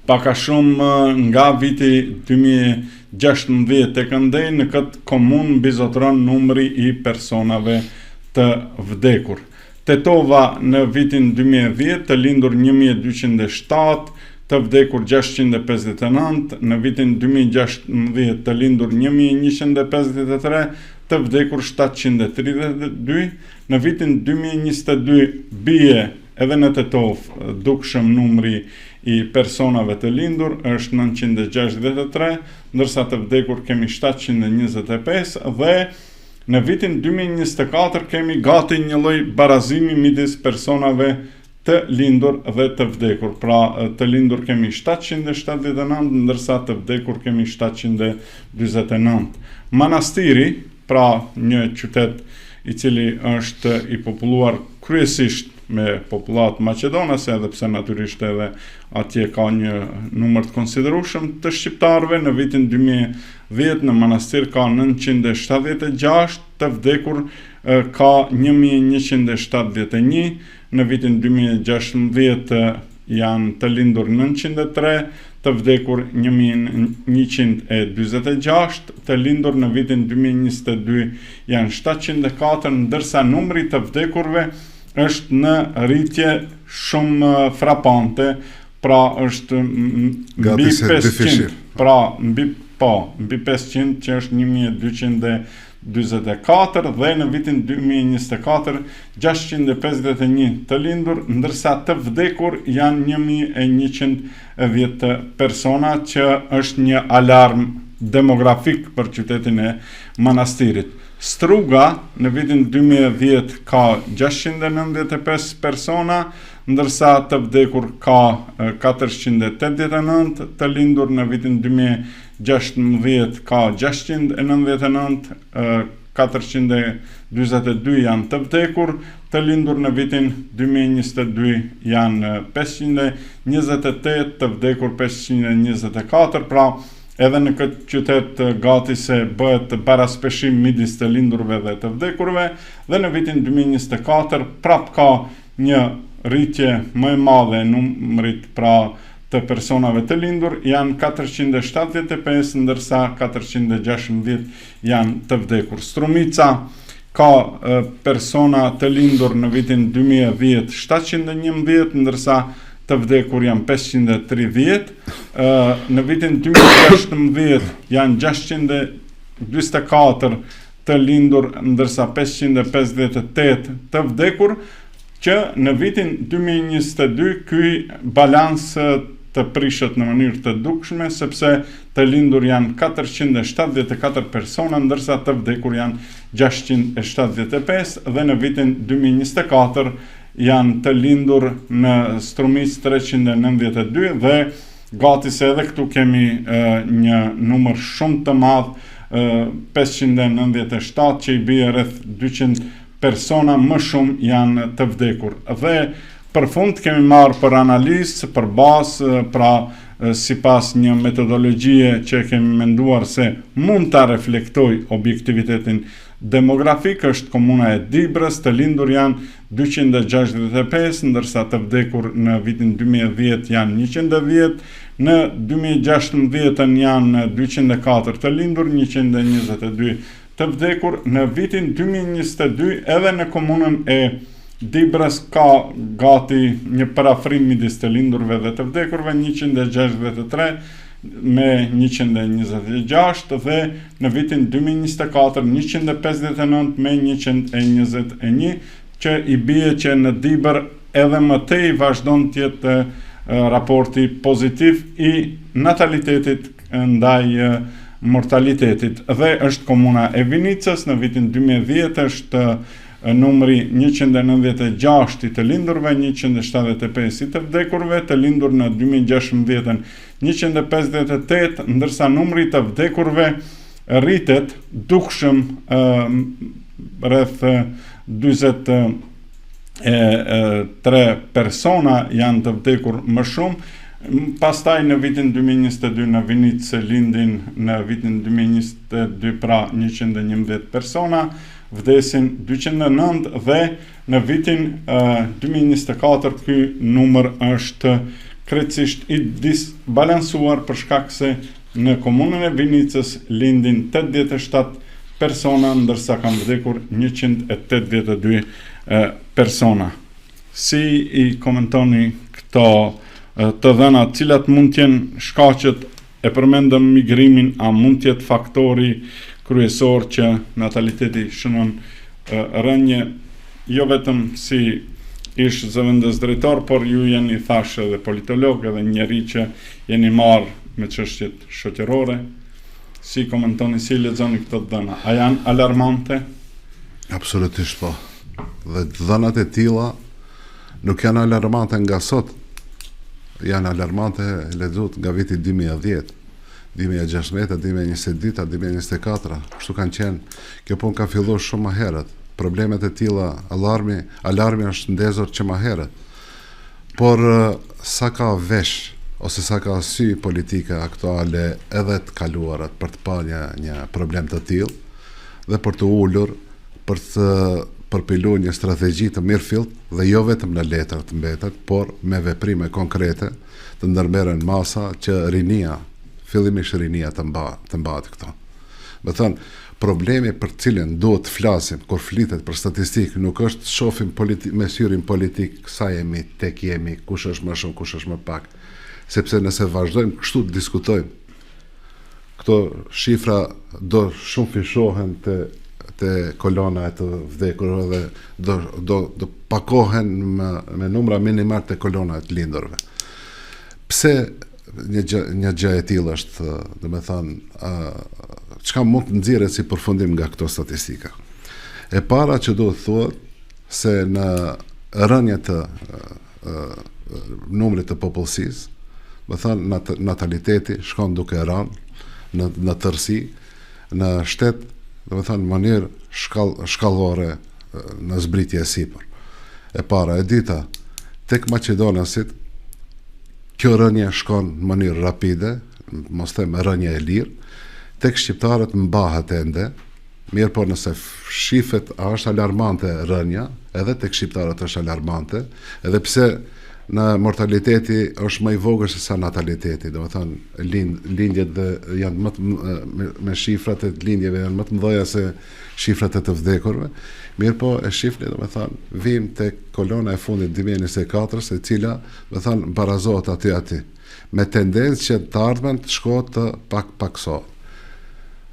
paka shumë nga viti 2016 të këndej në këtë komunë bizotron numri i personave të vdekur. Tetova në vitin 2010 të lindur 1207, të vdekur 659, në vitin 2016 të lindur 1153, të vdekur 732, në vitin 2022 bie edhe në Tetov dukshëm numri i personave të lindur është 963, ndërsa të vdekur kemi 725 dhe në vitin 2024 kemi gati një lloj barazimi midis personave të lindur dhe të vdekur. Pra, të lindur kemi 779, ndërsa të vdekur kemi 749. Manastiri, pra një qytet i cili është i populluar kryesisht me popullat maqedonase, edhe pse natyrisht edhe atje ka një numër të konsiderueshëm të shqiptarëve, në vitin 2010 në manastir ka 976, të vdekur ka 1171, në vitin 2016 janë të lindur 903, të vdekur 1126, të lindur në vitin 2022 janë 704, ndërsa numri të vdekurve është në rritje shumë frapante, pra është mbi 500, pra mbi 500 që është 1224 dhe në vitin 2024 651 të lindur, ndërsa të vdekur janë 1110 persona, që është një alarm demografik për qytetin e manastirit. Struga në vitin 2010 ka 695 persona, ndërsa të vdekur ka 489, të lindur në vitin 2016 ka 699, 422 janë të vdekur, të lindur në vitin 2022 janë 528, të vdekur 524, pra edhe në këtë qytet gati se bëhet paraspeshim midis të lindurve dhe të vdekurve, dhe në vitin 2024 prap ka një rritje më e madhe numrit pra të personave të lindur, janë 475, ndërsa 416 janë të vdekur. Strumica ka persona të lindur në vitin 2010 711, ndërsa të vdekur janë 530, në vitin 2016 janë 624 të lindur, ndërsa 558 të vdekur, që në vitin 2022 ky balans të prishet në mënyrë të dukshme, sepse të lindur janë 474 persona, ndërsa të vdekur janë 675, dhe në vitin 2024 janë të lindur në Strumic 392, dhe gati se edhe këtu kemi një numër shumë të madh, 597, që i bie rreth 200 persona më shumë janë të vdekur. Dhe për fund kemi marrë për analizë, për bazë, pra sipas një metodologjie që kemi menduar se mund ta reflektoj objektivitetin demografik, është komuna e Dibrës, të lindur janë 265, ndërsa të vdekur në vitin 2010 janë 110, në 2016 janë 204 të lindur, 122 të vdekur. Në vitin 2022 edhe në komunën e Dibrës ka gati një parafrim midis të lindurve dhe të vdekurve, 163 me 126, dhe në vitin 2024 159 me 121, që i bie që në Dibër edhe më tej vazhdon të jetë raporti pozitiv i natalitetit ndaj mortalitetit, dhe është komuna e Vinicës. Në vitin 2010 është numri 196 i të lindurve, 175 i të vdekurve, të lindur në 2016 158, ndërsa numri të vdekurve rritet dukshëm rreth 23 persona janë të vdekur më shumë. Pastaj në vitin 2022 në Vinicë lindin, në vitin 2022 pra 111 persona, vdesin 209, dhe në vitin 2024 ky numër është krejtësisht i disbalansuar, për shkak se në komunën e Vinicës lindin 87 persona, ndërsa kanë vdekur 182 persona. Si i komentoni këto të dhëna, cilat mund të jenë shkaqet? E përmendëm migrimin, a mund të jetë faktori kryesor që nataliteti shënon rënje, jo vetëm si ish zëvendës drejtor, por ju jeni thashë edhe politolog, edhe njeri që jeni marrë me çështjet shoqërore. Si komentoni, si lexoni këto dhëna? A janë alarmante? Absolutisht po. Dhe dhënat e tilla nuk janë alarmante nga sot, janë alarmante lexuar nga viti 2010, 2016, 2022, 2024, kështu kanë qenë. Kjo punë ka filluar shumë më herët. Problemet e tilla, alarmi është ndezur që më herët. Por sa ka vesh ose sa ka sy politike aktuale edhe të kaluarat për të parë një problem të tillë dhe për të ulur, për të përpiluar një strategji të mirëfillt, dhe jo vetëm në letër të mbetet, por me veprime konkrete të ndërmerren masa që fillimisht rinia të mbahet këto. Me thënë, problemi për cilën duhet të flasim kur flitet për statistikë nuk është të shohim me syrin politik sa jemi, tek jemi, kush është më shumë, kush është më pak. Sepse nëse vazhdojmë kështu të diskutojmë, këto shifra do shumë fishohen te kolona e të vdekur, dhe do pakohen me numra minimal te kolona e të lindurve. Pse një gjë e tillë është, domethënë, çka mund të nxjerret si përfundim nga këto statistika. E para që duhet thuhet se në rënje të numrit të popullsisë, më thënë nataliteti shkon duke rënë në tërësi, në shtet, do të thënë në mënyrë shkallore në zbritje e sipër. E para, e dyta, tek maqedonasit kjo rënje shkon në mënyrë rapide, mos them rënje e lirë, tek shqiptarët mbahet ende, mirë po nëse shifet a është alarmante rënja, edhe tek shqiptarët është alarmante, edhe pse në mortaliteti është më i vogël se sa nataliteti, do të thonë lindjet janë me shifrat e lindjeve janë më të mëdha se shifrat e të vdekurve. Mirë po e shifni, do të thonë vim tek kolona e fundit 2024, e cila do të thonë barazohet aty me tendencë që të ardhmen të shkohet të paksohet.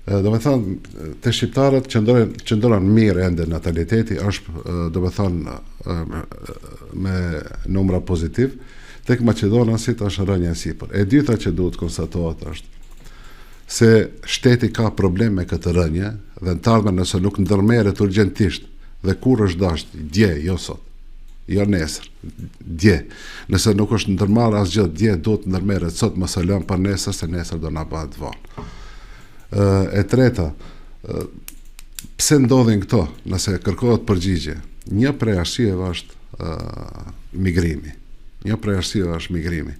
Do me thonë, të shqiptarët qëndron mirë ende nataliteti, është do me thonë me numra pozitiv, tek Maqedonasit është rënja e sipër. E dyta që duhet konstatohet është se shteti ka problem me këtë rënje dhe në të ardhmen nëse nuk ndërmerret urgjentisht dhe kur është dashur, dje, jo sot, jo nesër, dje. Nëse nuk është ndërmarrë asgjë dje, duhet ndërmerret sot, mos e lëm për nesër se nesër do na bëhet vonë. E treta, pse ndodhin këto, nëse kërkohet përgjigje? Një prej arsyeve është migrimi.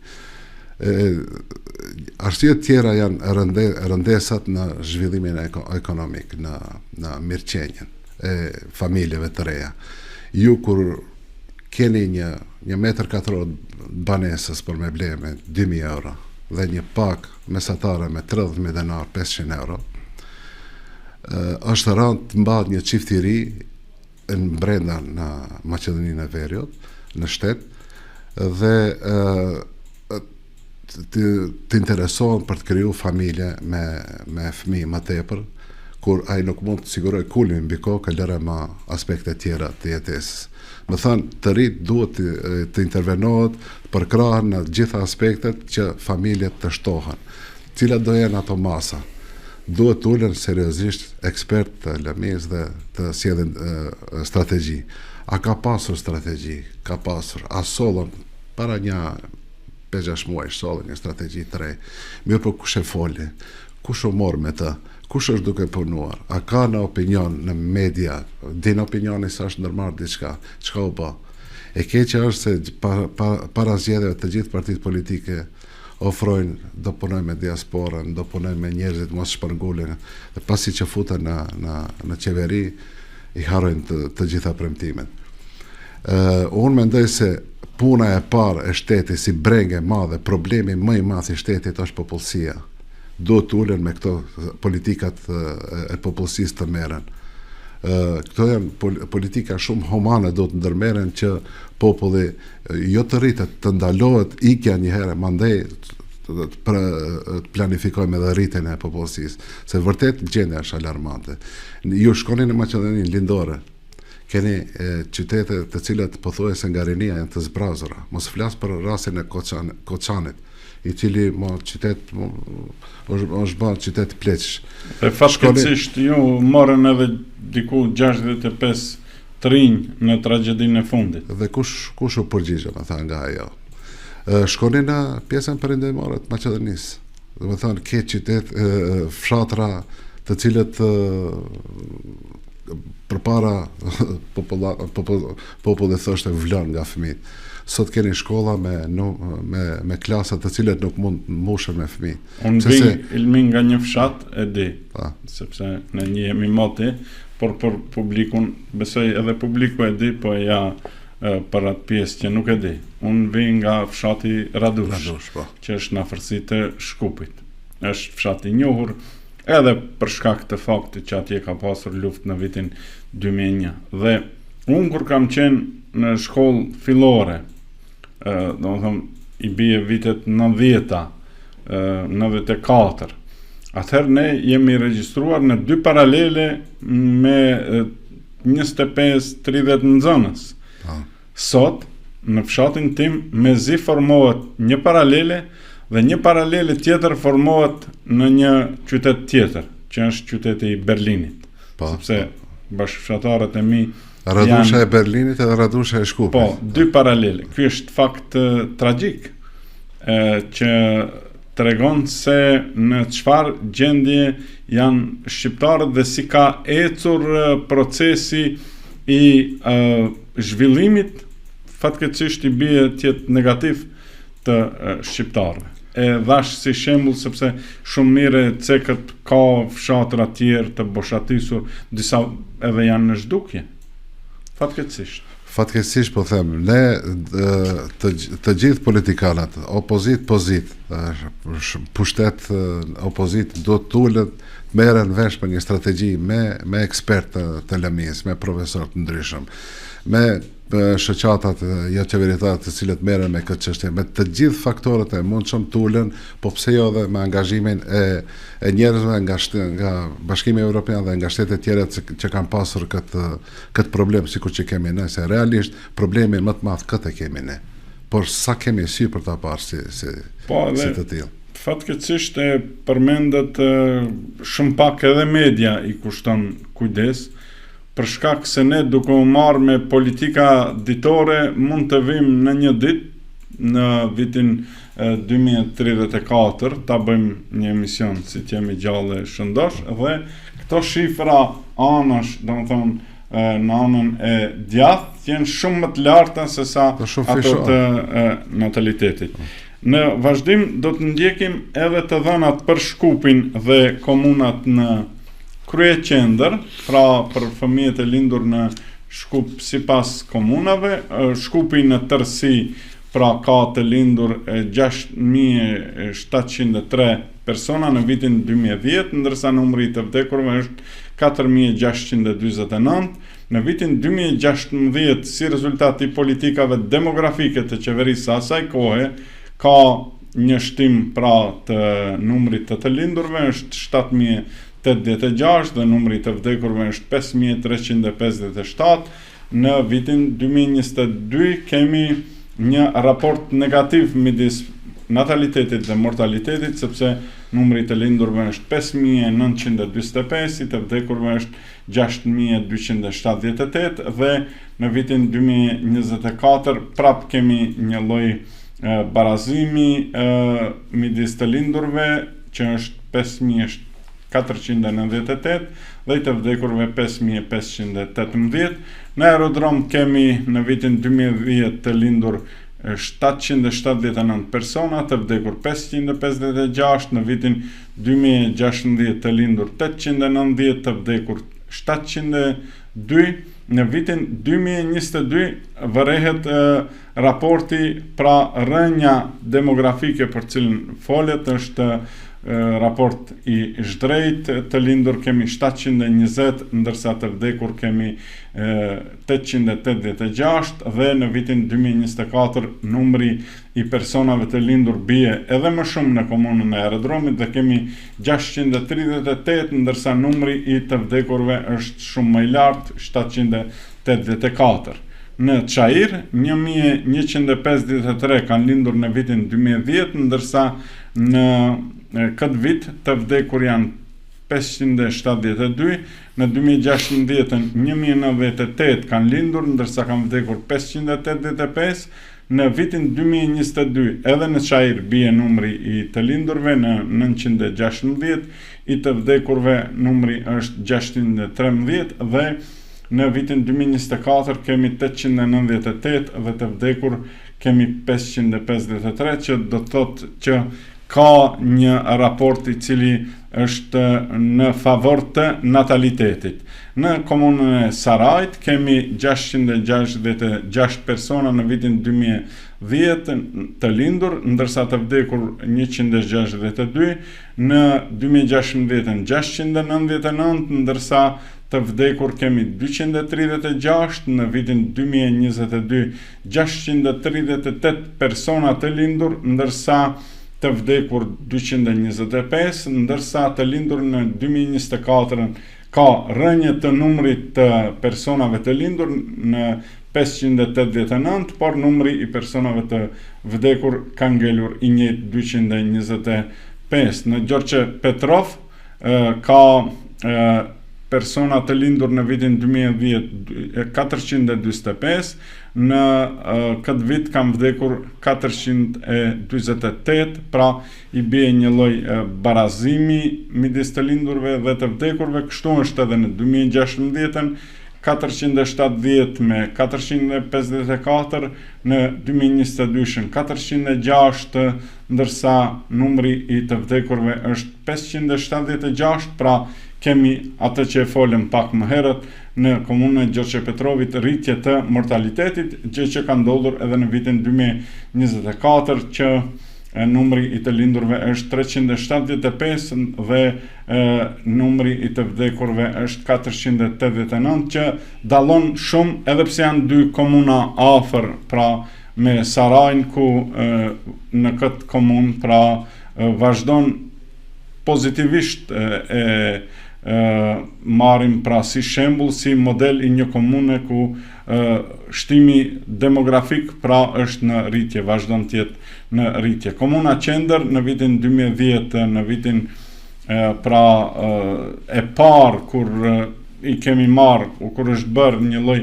Arsyet tjera janë rëndesat në zhvillimin ekonomik, në mirëqenjen e familjeve të reja. Ju kur keni një metër katror banesës për me ble me 2.000 euro dhe një pak mesatare me 30.000 denar, 500 euro, është rënd të mbahet një çift i ri në brenda në Maqedoninë e Veriut, në shtet, dhe të interesohen për të kriju familje me fëmijë më tepër, kur ai nuk mund të siguroj kulmin mbi kokë, lëre më aspekte tjera të jetesës. Më thënë, të rrit duhet të intervenohet për krahen në gjitha aspektet që familjet të shtohen. Cilat do jenë ato masa? Duhet të ulen seriozisht ekspert të lëmiz dhe të sjellin strategji. A ka pasur strategji? Ka pasur. A sollën para një 5-6 muaj sollën një strategji të re. Mirë po kush e foli? Kush u mor me të? Kush është duke punuar? A ka në opinion, në media, din opinioni sa është ndërmarrë diçka, çka u bë? E keqja është se para zgjedhjeve të gjithë partitë politike ofrojnë do punoj me diasporën, do punoj me njerëzit mos shpërngulin, dhe pasi që futen në qeveri i harrojnë të gjitha premtimet. Unë mendoj se puna e parë e shtetit si brengë e madhe, problemi më i madh i shtetit është popullsia. Do të ulen me këto politikat e popullsisë të merren. Këto janë politika shumë humane, do të ndërmerren që populli jo të rritet, të ndalohet ikja një herë, mandej të planifikojmë edhe rritjen e popullsisë, se vërtet gjendja është alarmante. Ju shkoni në Maqedoninë Lindore, keni qytete të cilat pothuajse nga rinia janë të zbrazura. Mos flas për rastin e Koçanit, i cili qytet është bërë qytet pleqsh. E fatkeqësisht ju morën edhe diku 65 të rinj në tragjedinë e fundit. Dhe kush u përgjigje, më thënë, nga ajo. Shkoni në pjesën perëndimore të Maqedonisë. Do të thonë ke qytet fshatra të cilët përpara populli thoshte vlon nga fëmijët. Sot keni shkolla me klasa të cilat nuk mund mbushen me fëmijë. Unë ilmin nga një fshat e di, sepse ne jemi moti, por për publikun, besoj edhe publiku e di, po ja për atë pjesë që nuk e di. Unë vi nga fshati Radush, që është në afërsi të Shkupit. Është fshati i njohur edhe për shkak të faktit që atje ka pasur luftë në vitin 2001. Dhe unë kur kam qenë në shkollë fillore, do më thëmë, i bie vitet 90-ta, 94. Atëherë ne jemi regjistruar në 2 paralele me 25-30 nxënës. Sot, në fshatin tim, mezi formohet një paralele dhe një paralele tjetër formohet në një qytet tjetër, që është qyteti i Berlinit. Sepse bashkëfshatarët e mi Radusha e Berlinit edhe Radusha e Shkupit. Po, dy paralele. Ky është fakt tragjik që tregon se në çfarë gjendje janë shqiptarët dhe si ka ecur procesi i zhvillimit fatkeqësisht i bie tjetë negativ të shqiptarëve. E dhash si shembull sepse shumë mire cekët ka fshatra tjerë të boshatisur, disa edhe janë në zhdukje. Fatkeqësisht po them, ne të gjithë politikanët, opozit, pushtet, opozit do të tullet, merren vesh për një strategji me ekspertë të lëmies, me profesor të ndryshëm, me shoqatat jo qeveritare të cilët merren me këtë çështje, me të gjithë faktorët e mundshëm tulen, po pse jo dhe me angazhimin e njerëzve nga Bashkimi Evropian dhe nga shtetet tjera që kanë pasur këtë problem sikur që kemi ne, se realisht problemin më të madh këtë kemi ne. Por sa kemi sy për ta parë si të tillë. Fatkeqësisht e përmendet shumë pak edhe media i kushton kujdes, për shkak se ne duke u marrë me politika ditore mund të vim në një ditë në vitin 2034 ta bëjmë një emision si të jemi gjallë shëndosh dhe këto shifra anash, domethënë në anën e djathtë janë shumë më të larta se sa ato të natalitetit. Në vazhdim do të ndjekim edhe të dhënat për Shkupin dhe komunat në krye qendër, pra për fëmijët e lindur në Shkup sipas komunave, Shkupi në tërësi pra ka të lindur 6.703 persona në vitin 2010, ndërsa numri të vdekurve është 4.629. Në vitin 2016, si rezultat i politikave demografike të qeverisë asaj kohe, ka një shtim pra të numrit të lindurve është 7.086 dhe numri të vdekurve është 5.357. Në vitin 2022 kemi një raport negativ midis natalitetit dhe mortalitetit, sepse numri të lindurve është 5.945, i të vdekurve është 6.278 dhe në vitin 2024 prap kemi një lloj barazimi midis të lindurve që është 5.498 dhe i të vdekurve 5.518. Në aerodrom kemi në vitin 2010 të lindur 779 persona, të vdekur 556, në vitin 2016 të lindur 890, të vdekur 702, në vitin 2022 vërehet raporti pra rënja demografike për cilën folet është raport i zhdrejt, të lindur kemi 720, ndërsa të vdekur kemi 886 dhe në vitin 2024 numri i personave të lindur bie edhe më shumë në komunën e aerodromit dhe kemi 638, ndërsa numri i të vdekurve është shumë më i lartë, 784. Në Çajir 1153 kanë lindur në vitin 2010, ndërsa në këtë vit të vdekur janë 572, në 2016 1098 kanë lindur, ndërsa kanë vdekur 585, në vitin 2022 edhe në Çajir bie numri i të lindurve në 916, i të vdekurve numri është 613 dhe në vitin 2024 kemi 898 dhe të vdekur kemi 553, që do të thotë që ka një raport i cili është në favor të natalitetit. Në komunën e Sarajt kemi 666 persona në vitin 2010 të lindur, ndërsa të vdekur 162, në 2016 699, ndërsa të vdekur kemi 236, në vitin 2022 638 persona të lindur, ndërsa të vdekur 225, ndërsa të lindur në 2024 ka rënje të numrit të personave të lindur në 589, por numri i personave të vdekur ka ngelur i njëjtë 225. Në Gjorgje Petrov ka persona të lindur në vitin 2010 445, në këtë vit kam vdekur 428, pra i bie një lloj barazimi midis të lindurve dhe të vdekurve. Kështu është edhe në 2016, 470 me 454, në 2022 406, ndërsa numri i të vdekurve është 576, pra kemi atë që e folëm pak më herët në komunën e Gjoçe Petrovit, rritje të mortalitetit, gjë që ka ndodhur edhe në vitin 2024, që numri i të lindurve është 375 dhe numri i të vdekurve është 489, që dallon shumë, edhe pse janë dy komuna afër, pra me Sarajin, ku në këtë komunë pra vazhdon pozitivisht marrim pra si shembull, si model i një komune ku shtimi demografik pra është në rritje, vazhdon të jetë në rritje. Komuna Qendër në vitin 2010, në vitin e parë kur i kemi marrë, kur është bërë një lloj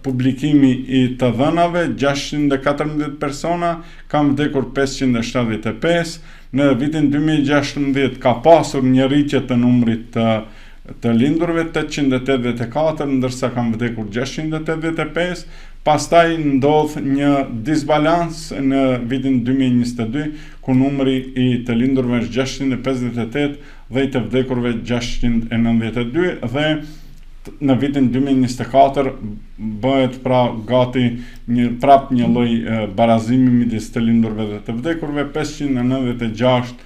publikimi i të dhënave, 614 persona, kam vdekur 575. Në vitin 2016 ka pasur një rritje të numrit të lindurve, 884, ndërsa kam vdekur 685. Pastaj ndodh një disbalans në vitin 2022, ku numri i të lindurve është 658 dhe i të vdekurve 692, dhe në vitin 2024 bëhet pra gati prap një lloj barazimi midis të lindurve dhe të vdekurve. 596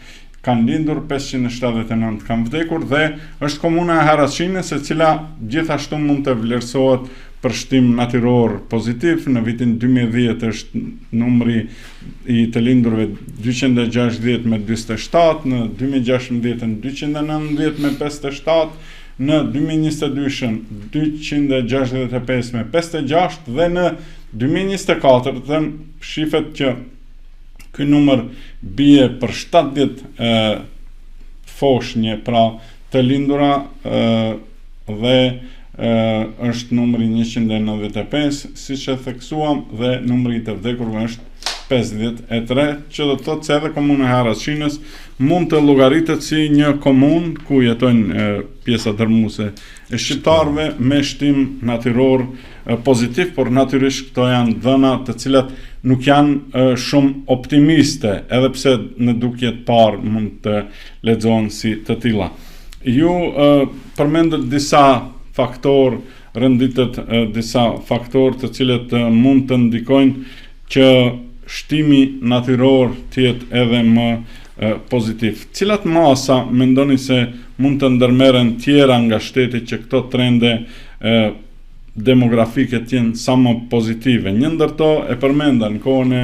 kanë lindur, 579 kanë vdekur, dhe është komuna e Harashinës, e cila gjithashtu mund të vlerësohet për shtim natyror pozitiv. Në vitin 2010 është numri i të lindurve 260 me 27, në 2016 290 me 57, në 2022 265 me 56, dhe në 2024 shifet që ky numër bie për 70 foshnje pra të lindura, dhe është numri 195, siç e theksuam, dhe numri i të vdekurve është 53, që do të thotë se edhe komuna e Harashinës mund të llogaritet si një komunë ku jetojnë pjesa dërmuese e shqiptarëve me shtim natyror pozitiv, por natyrisht këto janë dhëna të cilat nuk janë shumë optimiste, edhe pse në dukje të parë mund të lexohen si të tilla. Ju përmendët disa faktorë, rënditët disa faktorë të cilët mund të ndikojnë që shtimi natyror të jetë edhe më pozitiv. Cilat masa mendoni se mund të ndërmerren tjera nga shteti që këto trende demografike të jenë sa më pozitive? Një ndër to e përmenda në kohën e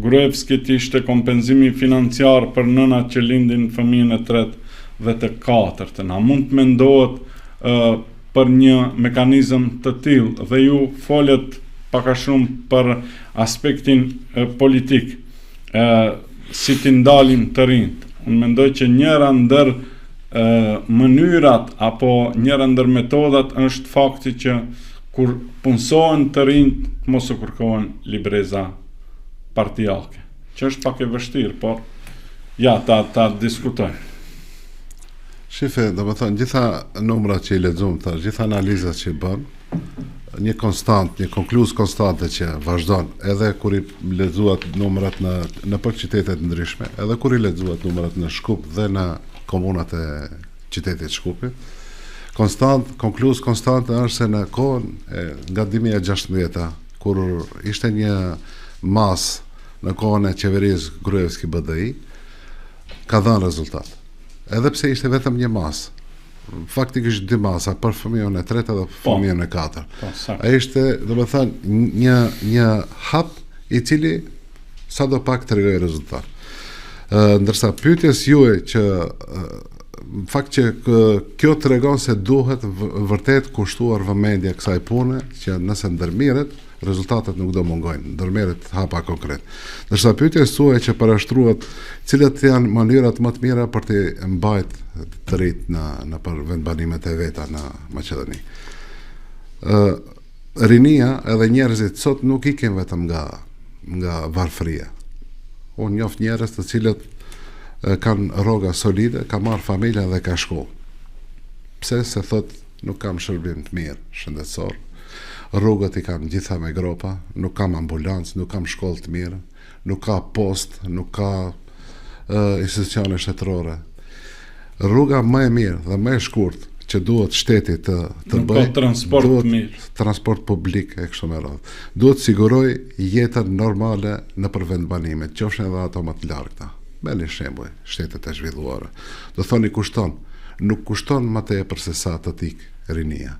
Gruevskit ishte kompenzimi financiar për nënat që lindin fëmijën e tretë dhe të katërtën. A mund të mendohet për një mekanizëm të tillë, dhe ju folët pak a shumë për aspektin politik, si t'i ndalim të rinjt. Unë mendoj që njëra ndër mënyrat apo njëra ndër metodat është fakti që kur punsohen të rinjt mos u kërkohen libreza partijake, që është pak e vështirë, por ja ta diskutojmë. Shife, do më thënë, gjitha numrat që i lexuam tash, gjitha analizat që i bën, një konkluz konstante që vazhdon, edhe kur i lexuat numrat në për qytetet ndryshme, edhe kur i lexuat numrat në Shkup dhe në komunat e qytetit Shkupit, konkluz konstante është se në kohën nga 2016, kur ishte një mas në kohën e qeverisë Gruevski BDI, ka dhënë rezultat. Edhe pse ishte vetëm një mas, faktikisht dy masa, për fëmijën e tretë dhe fëmijën e katër. Ai ishte, domethënë, një hap i cili sadopak tregoi rezultat. Ndërsa pyetjes juaj që fakt që kjo tregon se duhet vërtet kushtuar vëmendje kësaj pune, që nëse ndërmirret, rezultatet nuk do mungojnë, ndërmerret hapa konkret. Ndërsa pyetja suaj që parashtruhet, cilat janë mënyrat më të mira për të mbajtur të rit në për vendbanimet e veta në Maqedoni. Rinia edhe njerëzit sot nuk ikin vetëm nga varfëria. Unë njoft njerëz të cilët kanë rroga solide, ka marrë familja dhe ka shkollë. Pse? Se thot nuk kam shërbim të mirë shëndetësor, rrugët i kam gjitha me gropa, nuk kam ambulancë, nuk kam shkollë të mirë, nuk ka post, nuk ka institucione shtetërore. Rruga më e mirë dhe më e shkurt që duhet shteti të bëjë, transport publik e kështu me radhë. Duhet siguroj jetën normale në vendbanimet, qofshin edhe ato më të largëta. Merrni shembull, shtetet e zhvilluara. Do thoni kushton, nuk kushton më tepër se sa të tik rinia.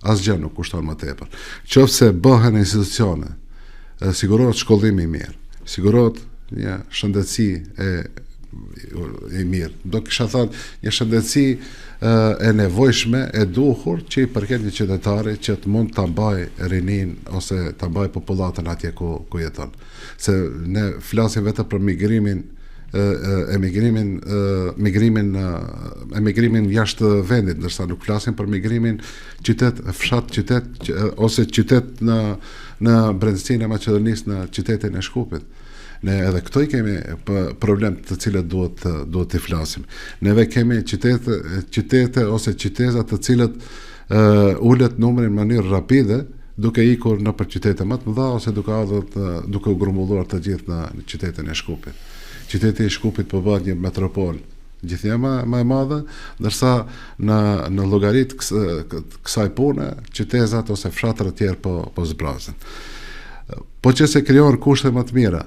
Asgjë nuk kushton më tepër. Qofse bëhen institucione, sigurohet shkollimi i mirë, sigurohet një shëndetësi e mirë. Do kisha thënë një shëndetësi e nevojshme, e duhur, që i përket një qytetari që të mund të mbaj rinin ose të mbaj popullatën atje ku jeton. Se ne flasim vetëm për emigrimin jashtë vendit, ndërsa nuk flasim për migrimin fshat-qytet ose qytet në brendësinë e Maqedonisë, në qytetin e Shkupit. Ne edhe këto i kemi problem të cilët duhet të flasim. Neve kemi qytete ose qyteza të cilët ulet numrin në mënyrë rapide, duke ikur në për qytete më të mëdha ose duke u grumbulluar të gjithë në qytetin e Shkupit. Qyteti i Shkupit po bëhet një metropol gjithnjë më e madhe, ndërsa në llogarit kësaj pune qytetat ose fshatrat e tjerë po zbrazen. Po që se krijon kushte më të mira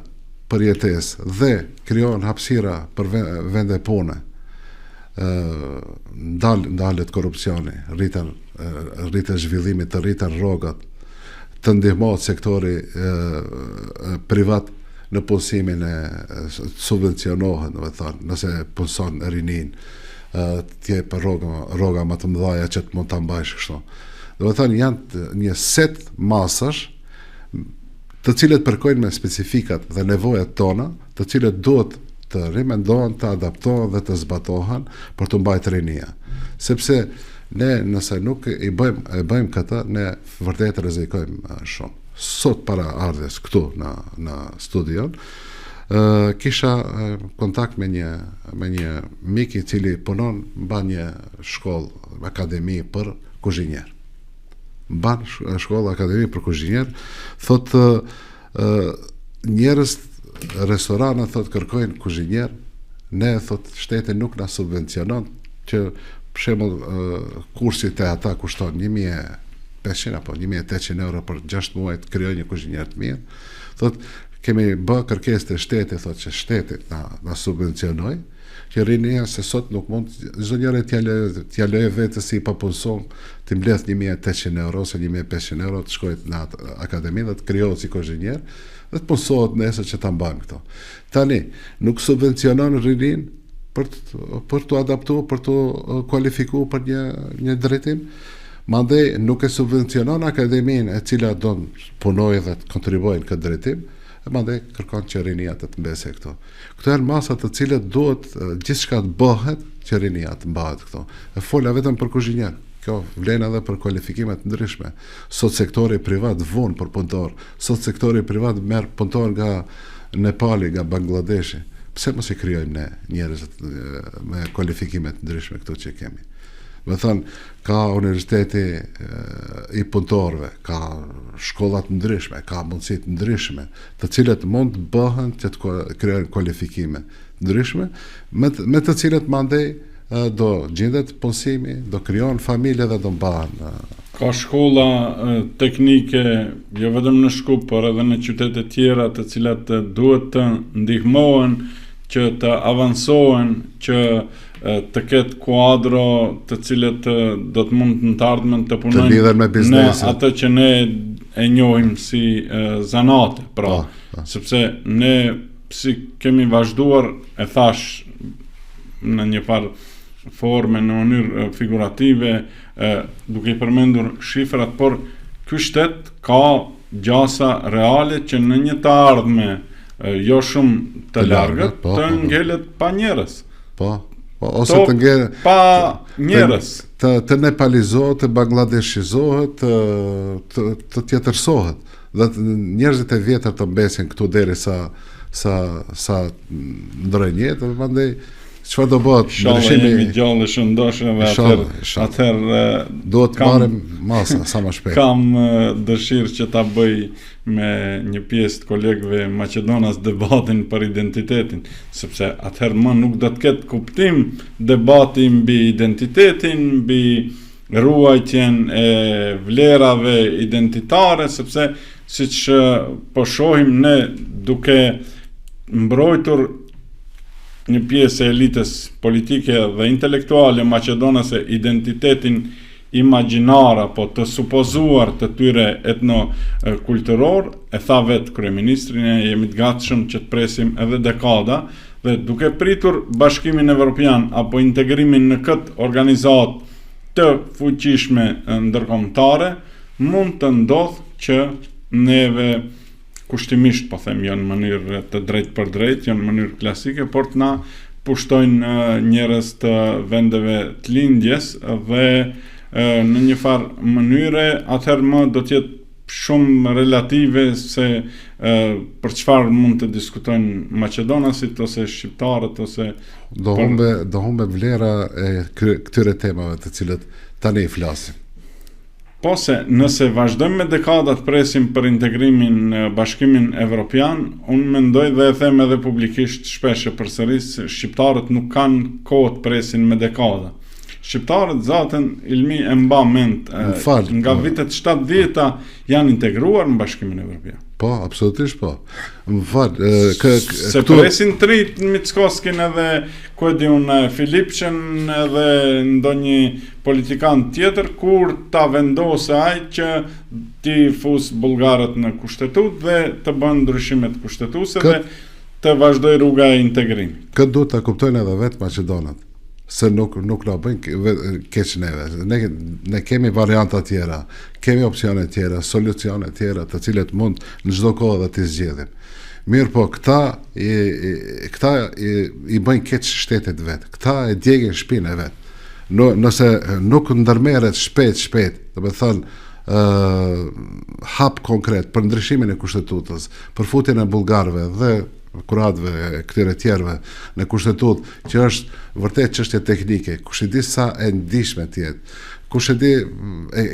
për jetesë dhe krijon hapësira për vende pune, ndalet korrupsioni, rriten zhvillimit, të rriten rrogat, të ndihmohet sektori privat në punësimin subvencionohet, do të thonë, nëse punson rinin, të jep rroga më të mëdha që të mund ta mbajsh kështu. Do të thonë janë një set masash të cilët përkojnë me specifikat dhe nevojat tona, të cilët duhet të rimendohen, të adaptohen dhe të zbatohen për të mbajtur rinia. Sepse ne nëse nuk i bëjmë këtë, ne vërtet rrezikojmë shumë. Sot para ardhes këtu në studion, kisha kontakt me një mik i cili punon mban një shkollë, akademi për kuzhinier. Mban shkollë akademi për kuzhinier, thot njerëz restorana thot kërkojnë kuzhinier, ne thot shteti nuk na subvencionon, që për shembull kursi te ata kushton 1.500 apo 1.800 euro për 6 muaj të krijoj një kuzhinier të mirë. Thot kemi bë kërkesë te shteti, thot që shteti na subvencionoj, që rinia se sot nuk mund çdo njeri t'ja lejë vetes si pa punson, të mbledh 1.800 euro ose 1.500 euro të shkojë në akademi dhe të krijohet si kuzhinier dhe të punsohet nesër që ta mbajmë këto. Tani nuk subvencionon rinin për të adaptuar, për të kualifikuar për një drejtim. Mandej nuk e subvencionon akademinë e cila do të punojë dhe të kontribuojë në këtë drejtim, e mandej kërkon që rinia të mbesë këto. Këto janë masa të cilët duhet gjithçka të bëhet që rinia të mbahet këto. E fola vetëm për kuzhinier. Kjo vlen edhe për kualifikime të ndryshme. Sot sektori privat vun për punëtor. Sot sektori privat merr punëtor nga Nepali, nga Bangladeshi. Pse mos i krijojmë ne njerëz me kualifikime të ndryshme këto që kemi? Me thënë, ka universiteti i punëtorëve, ka shkollat ndryshme, ka mundësit ndryshme, të cilët mund të bëhen që të krijojnë kualifikime ndryshme, me të cilët mandej do gjendet punësimi, do krijon familje dhe do mbahen. Ka shkolla teknike, jo vetëm në Shkup, por edhe në qytete tjera, të cilat duhet të ndihmohen, që të avansohen, që të ketë kuadro të cilët do të mund në të ardhmen të punojnë në atë që ne e njohim si zanate, sepse ne si kemi vazhduar, e thash në një farë forme, në mënyrë figurative, duke i përmendur shifrat, por ky shtet ka gjasa reale që në një të ardhme jo shumë të largët të ngelet pa njerëz. Ose të ngelet pa njerëz. Të nepalizohet, të bangladeshizohet, të tjetërsohet. Dhe njerëzit e vjetër të mbesin këtu deri sa ndrojnë jetë, mandej çfarë do bëhet? Ndryshimi jemi gjallë shëndoshë dhe atëherë duhet të marrim masa sa më shpejt. Kam dëshirë që ta bëj me një pjesë të kolegëve Maqedonas debatin për identitetin, sepse atëherë më nuk do të ketë kuptim debati mbi identitetin, mbi ruajtjen e vlerave identitare, sepse siç po shohim ne duke mbrojtur një pjesë e elitës politike dhe intelektuale maqedonase identitetin imagjinar apo të supozuar të tyre etno-kulturor, e tha vetë kryeministri, ne jemi të gatshëm që të presim edhe dekada, dhe duke pritur Bashkimin Evropian apo integrimin në këtë organizatë të fuqishme ndërkombëtare, mund të ndodhë që neve kushtimisht, po them, janë në mënyrë të drejtë për drejtë, janë në mënyrë klasike, por të na pushtojnë njerëz të vendeve të lindjes dhe në një farë mënyre atëherë më do të jetë shumë relative se për çfarë mund të diskutojnë maqedonasit ose shqiptarët ose do humbe vlera e këtyre temave të cilët tani flasim. Po se nëse vazhdojmë me dekadat presim për integrimin në Bashkimin Evropian, unë mendoj dhe e them edhe publikisht shpesh e përsëris, shqiptarët nuk kanë kohë të presin me dekada. Shqiptarët zaten ilmi e mba mend nga vitet 70-ta janë integruar në Bashkimin Evropian. Po, absolutisht po. Se presin të rritë Mickoskin edhe Filipçen edhe ndonjë politikan tjetër, kur ta vendose ai që ti fus bullgarët në kushtetut dhe të bën ndryshimet kushtetuese dhe të vazhdoj rruga e integrimit. Këtë duhet ta kuptojnë edhe vetë maqedonët, se nuk na bëjnë keq neve. Ne kemi varianta tjera, kemi opsione tjera, solucione tjera, të cilët mund në çdo kohë dhe t'i zgjedhim. Mirë po, këta i bëjnë keq shtetit vetë, këta e djegin shpinë e vetë. Nëse nuk ndërmerret shpejt, do të thënë hap konkret për ndryshimin e kushtetutës, për futjen e bullgarëve dhe kuratëve e këtyre tjerëve në kushtetut, që është vërtet çështje teknike, kush e di sa e ndihshme tjetë, kush e di e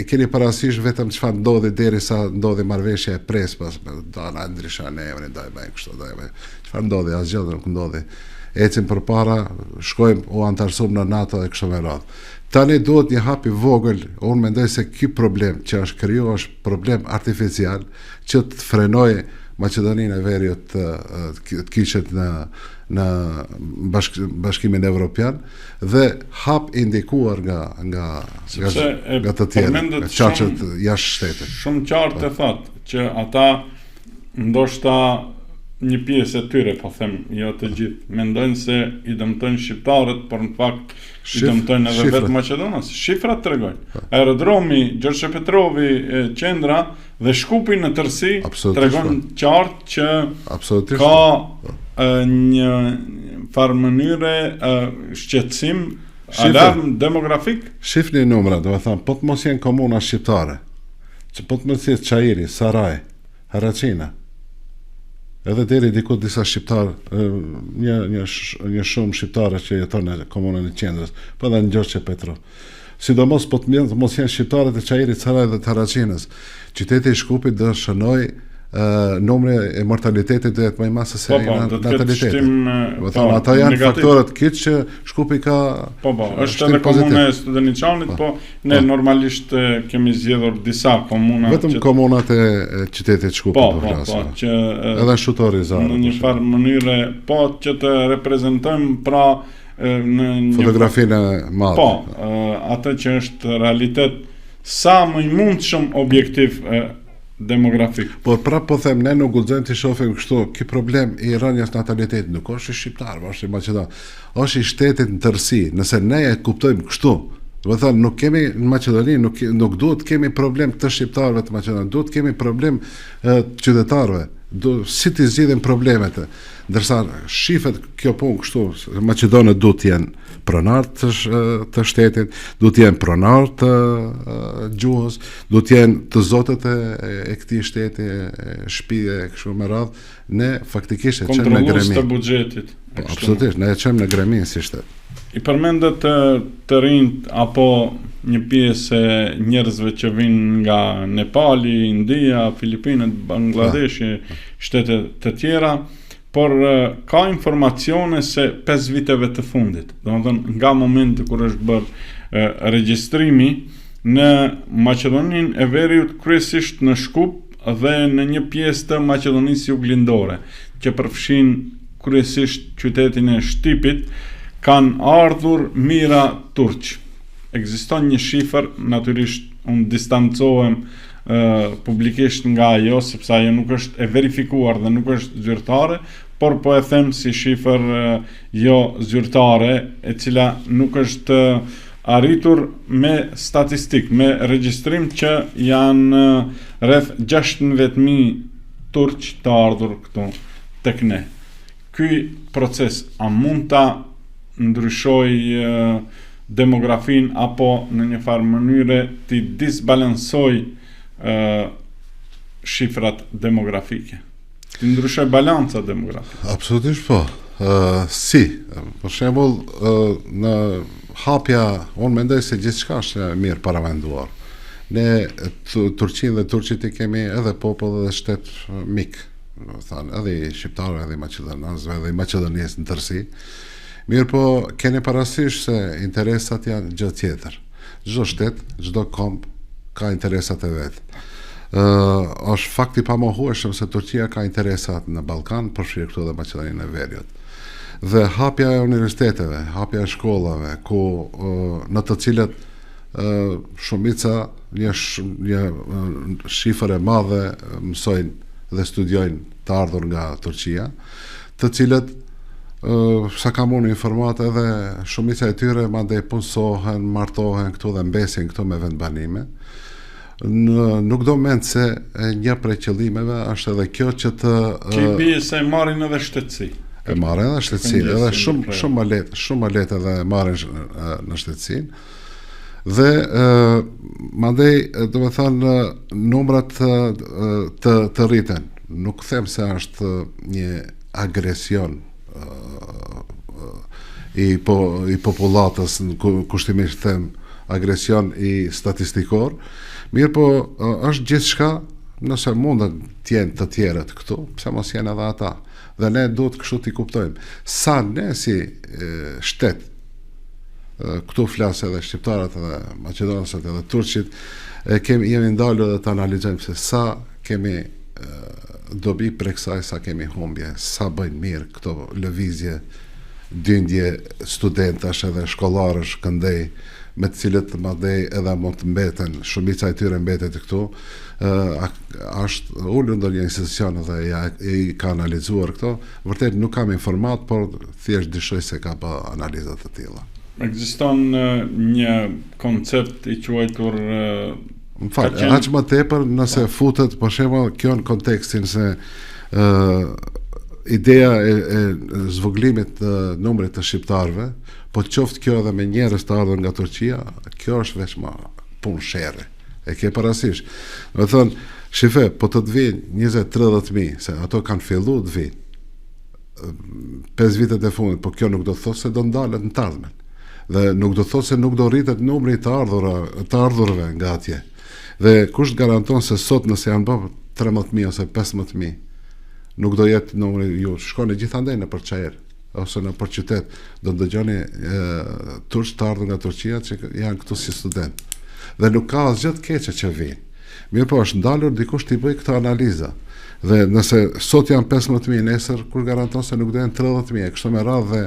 keni parasysh vetëm çfarë ndodhi derisa ndodhi marrëveshja e Prespas, do na ndryshon emrin, do e bëjmë kështu, do e bëjmë. Çfarë ndodhi? Asgjë nuk ndodhi. Ecim përpara, shkojmë u antarësum në NATO dhe kështu me radhë. Tani duhet një hap i vogël, unë mendoj se ky problem që është kriju është problem artificial që të frenoj Maqedoninë e Veriut të kishet në Bashkimin Evropian dhe hap indikuar nga të tjerë, qarqet jashtë shtetit. Shumë qartë e thatë që ata ndoshta një pjesë e tyre, po them, jo të gjithë, mendojnë se i dëmtojnë shqiptarët, por në fakt i dëmtojnë edhe vetë Maqedonas. Shifrat tregojnë. Aerodromi Gjorgje Petrovi, qendra dhe Shkupi në tërësi tregon qartë që ka një farë mënyre shqetësim, alarm demografik. Shifni numra, do të thënë, po të mos jenë komuna shqiptare, që po të mos jetë Çajiri, Saraj, Haracina, edhe deri diku disa shqiptar, një shumë shqiptare që jeton në komunën e qendrës, po edhe në Gjorgje Petrov. Sidomos po të mos janë shqiptarët e Çajirit, Saraj dhe Haracinës. Qyteti i Shkupit do shënoj numri e mortalitetit do jetë më i madh se nataliteti. Ata janë faktorët kiç që Shkupi ka. Është edhe komuna e Studeniçanit, po ne normalisht kemi zgjedhur disa komuna. Vetëm komunat e qytetit Shkupit po flasim. Që edhe Shutori Zara. Në një farë mënyre, po që të reprezentojmë pra në fotografinë e madhe. Po, atë që është realitet sa më i mundshëm objektiv demografik. Por prap po them, ne nuk guxojmë të shohim kështu, ky problem i rënjes natalitetit nuk është i shqiptar, është i Maqedon, është i shtetit në tërësi. Nëse ne e kuptojmë kështu, Do të thënë, nuk kemi në Maqedoni, nuk duhet kemi problem të shqiptarëve të Maqedonisë, duhet kemi problem të qytetarëve. Si t'i zgjidhim problemet. Ndërsa shifet kjo punë kështu, Maqedonët duhet të jenë pronar të shtetit, duhet të jenë pronar të gjuhës, duhet të jenë të zotët e këtij shteti, shtëpie kështu me radhë, ne faktikisht e çojmë në kontrollues gremi. të buxhetit. Absolutisht, ne e çojmë në gremi si shtet. I përmendet të rinjt apo një pjesë e njerëzve që vinë nga Nepali, India, Filipinët, Bangladeshi, shtete të tjera, por ka informacione se 5 viteve të fundit, domethënë nga momenti kur është bërë regjistrimi në Maqedoninë e Veriut, kryesisht në Shkup dhe në një pjesë të Maqedonisë Juglindore, që përfshin kryesisht qytetin e Shtipit, kanë ardhur mira turq. Ekziston një shifër, natyrisht unë distancohem publikisht nga ajo, sepse ajo nuk është e verifikuar dhe nuk është zyrtare, por po e them si shifër jo zyrtare, e cila nuk është arritur me statistik, me regjistrim, që janë rreth 16.000 turq të ardhur këtu tek ne. Ky proces a mund ta ndryshoj demografin apo në një farë mënyre t'i disbalansoj shifrat demografike, t'i ndryshoj balanca demografike? Absolutisht po. Për shembull, në hapja, unë mendoj se gjithçka është mirë paramenduar. Ne Turqinë dhe turqit i kemi edhe popull dhe shtet mik, edhe i shqiptarëve, edhe i maqedonasëve, edhe i Maqedonisë në tërësi. Mirë po, keni parasysh se interesat janë gjë tjetër. Çdo shtet, çdo komb ka interesat e vet. Është fakt i pamohueshëm se Turqia ka interesat në Ballkan, përfshirë këtu dhe Maqedoninë e Veriut. Dhe hapja e universiteteve, hapja e shkollave, ku në të cilët shumica, një shifër e madhe mësojnë dhe studiojnë të ardhur nga Turqia, të cilët sa kam unë informat edhe shumica e tyre mandej punsohen, martohen këtu dhe mbesin këtu me vendbanime. Nuk do mend se një prej qëllimeve është edhe kjo që të Bie se marrin edhe shtetësi. E marrin edhe shtetësi, edhe shumë më lehtë edhe marrin në shtetësinë. Dhe mandej do të thënë numrat të rriten. Nuk them se është një agresion i popullatës, kushtimisht them agresion i statistikor, mirë po është gjithçka, nëse mundën t'jenë të tjerët këtu, pse mos jenë edhe ata, dhe ne duhet kështu t'i kuptojmë sa ne si shtet, këtu flasë edhe shqiptarët edhe maqedonësët edhe turqit, jemi ndalur dhe të analizojmë se sa kemi dobi për kësaj, sa kemi humbje, sa bëjnë mirë këto lëvizje, dyndje studentash edhe shkollarësh këndej, me të cilët madej edhe mund të mbeten, shumica e tyre mbetet këtu, është ullur ndonjë institucion dhe i ka analizuar këto, vërtet nuk kam informat, por thjesht dyshoj se ka bë analizat të tilla. Ekziston një koncept i quajtur Më falë, aq më tepër nëse futet, për shembull, kjo në kontekstin se ideja e zvoglimit të numrit të shqiptarëve, po qoftë kjo edhe me njerëz të ardhur nga Turqia, kjo është veç më punë sherre. E ke parasysh. Do të thonë, shife, po të vinë 20-30.000, se ato kanë fillu të vinë 5 vitet e fundit, po kjo nuk do të thotë se do ndalet në të ardhmen. Dhe nuk do të thotë se nuk do rritet numri të ardhurve nga atje. Dhe kush garanton se sot nëse janë bërë 13.000 ose 15.000, nuk do jetë numri, ju shkoni gjithandej në përçajer ose në përqytet, do dëgjoni turq të ardhur nga Turqia që janë këtu si student. Dhe nuk ka asgjë të keqe që vinë. Mirë po është ndalur dikush t'i bëj këtë analiza. Dhe nëse sot janë 15.000, nesër kur garanton se nuk do jenë 30.000, kështu me radhë dhe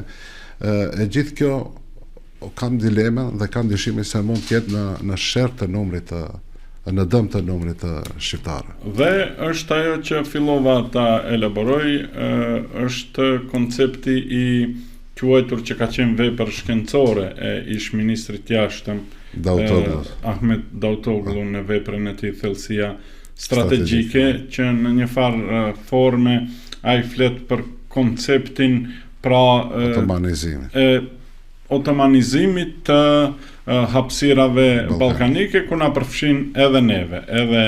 e gjithë kjo kam dilema dhe kam dyshimin se mund të jetë në sherr të numrit në dëm të numrit të shqiptarë. Dhe është ajo që fillova ta elaboroj, është koncepti i quajtur që ka qenë vepër shkencore e ish ministrit jashtëm Ahmet Davutoglu në veprën e tij thellësia strategjike, që në një farë forme ai flet për konceptin otomanizimit të hapësirave ballkanike, ku na përfshin edhe neve, edhe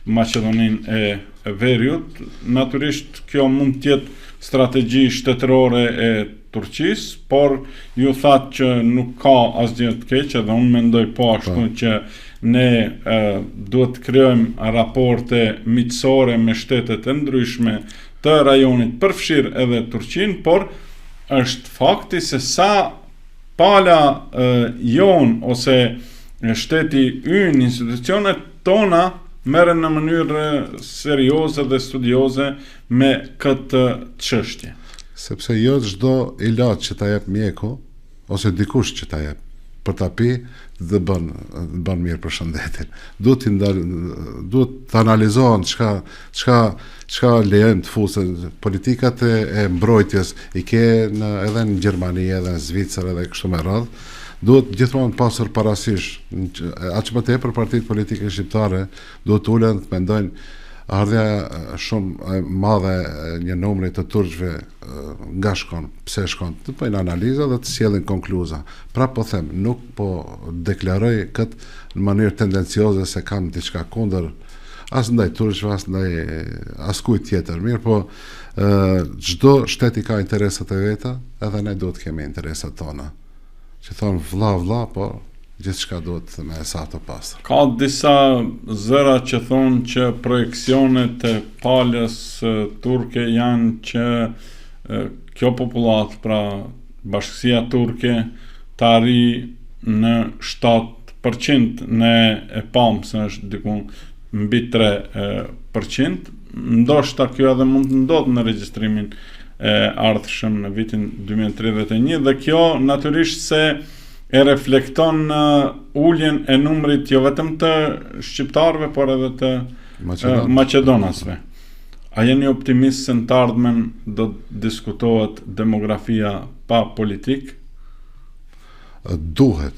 Maqedoninë e Veriut. Natyrisht kjo mund të jetë strategji shtetërore e Turqisë, por ju thatë që nuk ka asgjë të keq, edhe unë mendoj po ashtu që ne duhet të krijojmë raporte miqësore me shtetet e ndryshme të rajonit, përfshir edhe Turqinë, por është fakti se sa pala jon ose shteti ynë, institucionet tona merren në mënyrë serioze dhe studioze me këtë çështje. Sepse jo çdo ilaç që ta jep mjeku ose dikush që ta jep për ta pi dhe bën mirë për shëndetin. Duhet të analizohen çka lejojmë të fusë. Politikat e mbrojtjes i ke edhe në Gjermani, edhe në Zvicër, edhe kështu me radhë. Duhet gjithmonë pasur parasysh, aq më tepër partitë politike shqiptare duhet ulen të mendojnë ardhja shumë e madhe një numri të turqve nga shkon, pse shkon, të bëjnë analiza dhe të sjellin konkluza. Pra po them, nuk po deklaroj këtë në mënyrë tendencioze se kam diçka kundër as ndaj turqve, as kujt tjetër. Mirë, po çdo shteti ka interesat e veta, edhe ne duhet kemi interesat tona. Që thonë vlla, po gjithçka duhet me sa të pastër. Ka disa zëra që thonë që projekcionet e palës turke janë që kjo popullat, pra bashkësia turke, të arrijë në 7% në e pamë se është diku mbi 3%. Ndoshta kjo edhe mund të ndodhë në regjistrimin e ardhshëm në vitin 2031, dhe kjo natyrisht se e reflekton uljen e numrit jo vetëm të shqiptarëve, por edhe të maqedonasve. A jeni optimist se në të ardhmen do të diskutohet demografia pa politik? Duhet,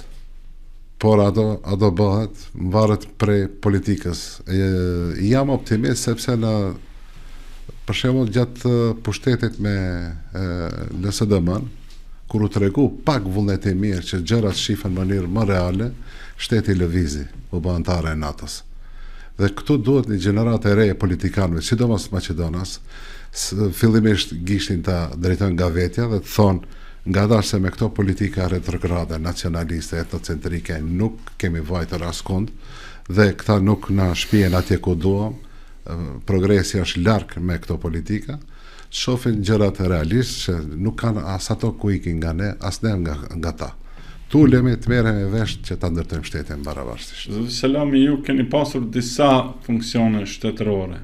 por a do bëhet, varet prej politikës. Jam optimist sepse për shembull gjatë pushtetit me LSDM-n, kur u tregu pak vullnet e mirë që gjërat shifen në mënyrë më reale, shteti lëvizi, u bë anëtare e NATO-s. Dhe këtu duhet një gjenerat e re e politikanëve, sidomos Maqedonas, fillimisht gishtin ta drejtojnë nga vetja dhe të thonë, nga dash se me këto politika retrograde, nacionaliste, etnocentrike, nuk kemi vajtër askund, dhe këta nuk na shpijen atje ku duam, progresi është larg me këto politika, shohin gjërat realisht që nuk kanë as ato ku ikin nga ne, as ne nga ta. Tu lemi të merrem me vesh që ta ndërtojmë shtetin barabartësisht. Zoti Selami, ju keni pasur disa funksione shtetërore.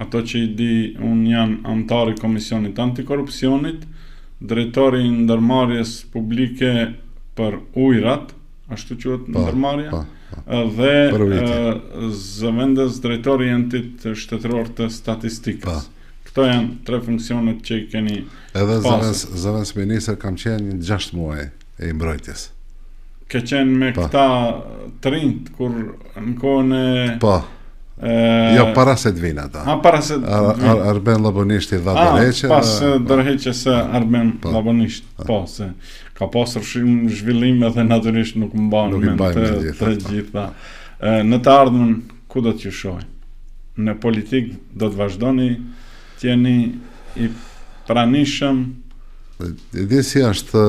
Ato që i di unë janë anëtar i Komisionit Antikorrupsionit, drejtori i ndërmarrjes publike për ujrat, ashtu quhet ndërmarrja, dhe zëvendës drejtori i entit shtetëror të statistikës. Këto janë 3 funksionet që i keni pasur. Edhe zëvendës ministër kam qenë 6 muaj e mbrojtjes. Ke qenë me këta të rinjt kur në kohën e... Po. Jo, para se të vinë ata. Para se të vinë. Arben Labonishti dha dorëheqje. Pas dorëheqjes së Arben Labonishit. Po, se ka pasur shumë zhvillime dhe natyrisht nuk mban mend të gjitha. Në të ardhmen ku do t'ju shohim? Në politik do të vazhdoni të jeni i pranishëm? Dhe si është,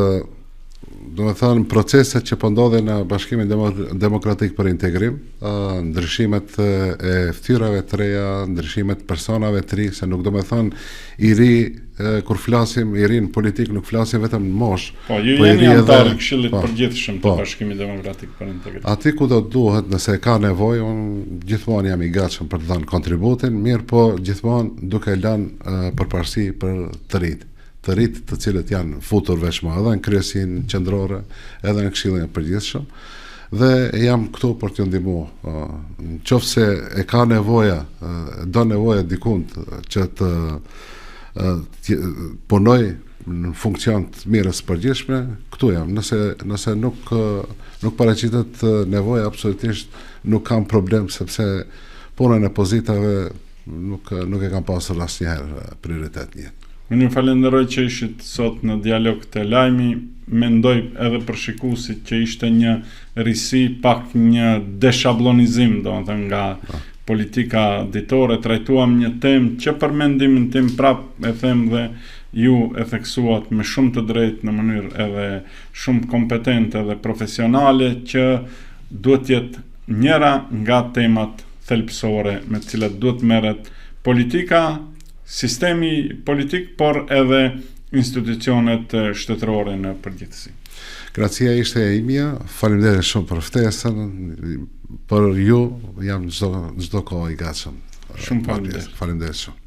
do me thënë, proceset që po ndodhin në Bashkimin Demokratik për Integrim, ndryshimet e ftyrave të reja, ndryshimet personave të ri, se nuk do me thënë i ri, kur flasim i ri në politik, nuk flasim vetëm në mosh. Po, ju jeni antar i Këshillit Përgjithshëm të Bashkimit Demokratik për Integrim. Ati ku do duhet, nëse ka nevojë, unë gjithmonë jam i gatshëm për të dhënë kontributin, mirë po gjithmonë duke lënë përparësi për të rritë të cilët janë futur veç më edhe në kryesin qendrore, edhe në Këshillin e Përgjithshëm, dhe jam këtu për t'ju ndihmu. Nëse e ka nevoja, do nevoja dikund që të punoj në funksion të mirës përgjithshme, këtu jam. Nëse nuk paraqitet nevoja, absolutisht nuk kam problem, sepse punën e pozitave nuk e kam pasur asnjëherë prioritet në jetë. Unë ju falenderoj që ishit sot në dialog të lajmi. Mendoj edhe për shikuesit që ishte një risi, pak një deshablonizim, domethënë nga politika ditore. Trajtuam një temë që për mendimin tim prap e them dhe ju e theksuat me shumë të drejtë, në mënyrë edhe shumë kompetente dhe profesionale, që duhet jetë njëra nga temat thelbësore me të cilat duhet merret politika, sistemi politik, por edhe institucionet shtetërore në përgjithësi. Gracia ishte e imja, faleminderit shumë për ftesën, për ju jam çdo kohë i gatshëm. Shumë faleminderit. Faleminderit shumë.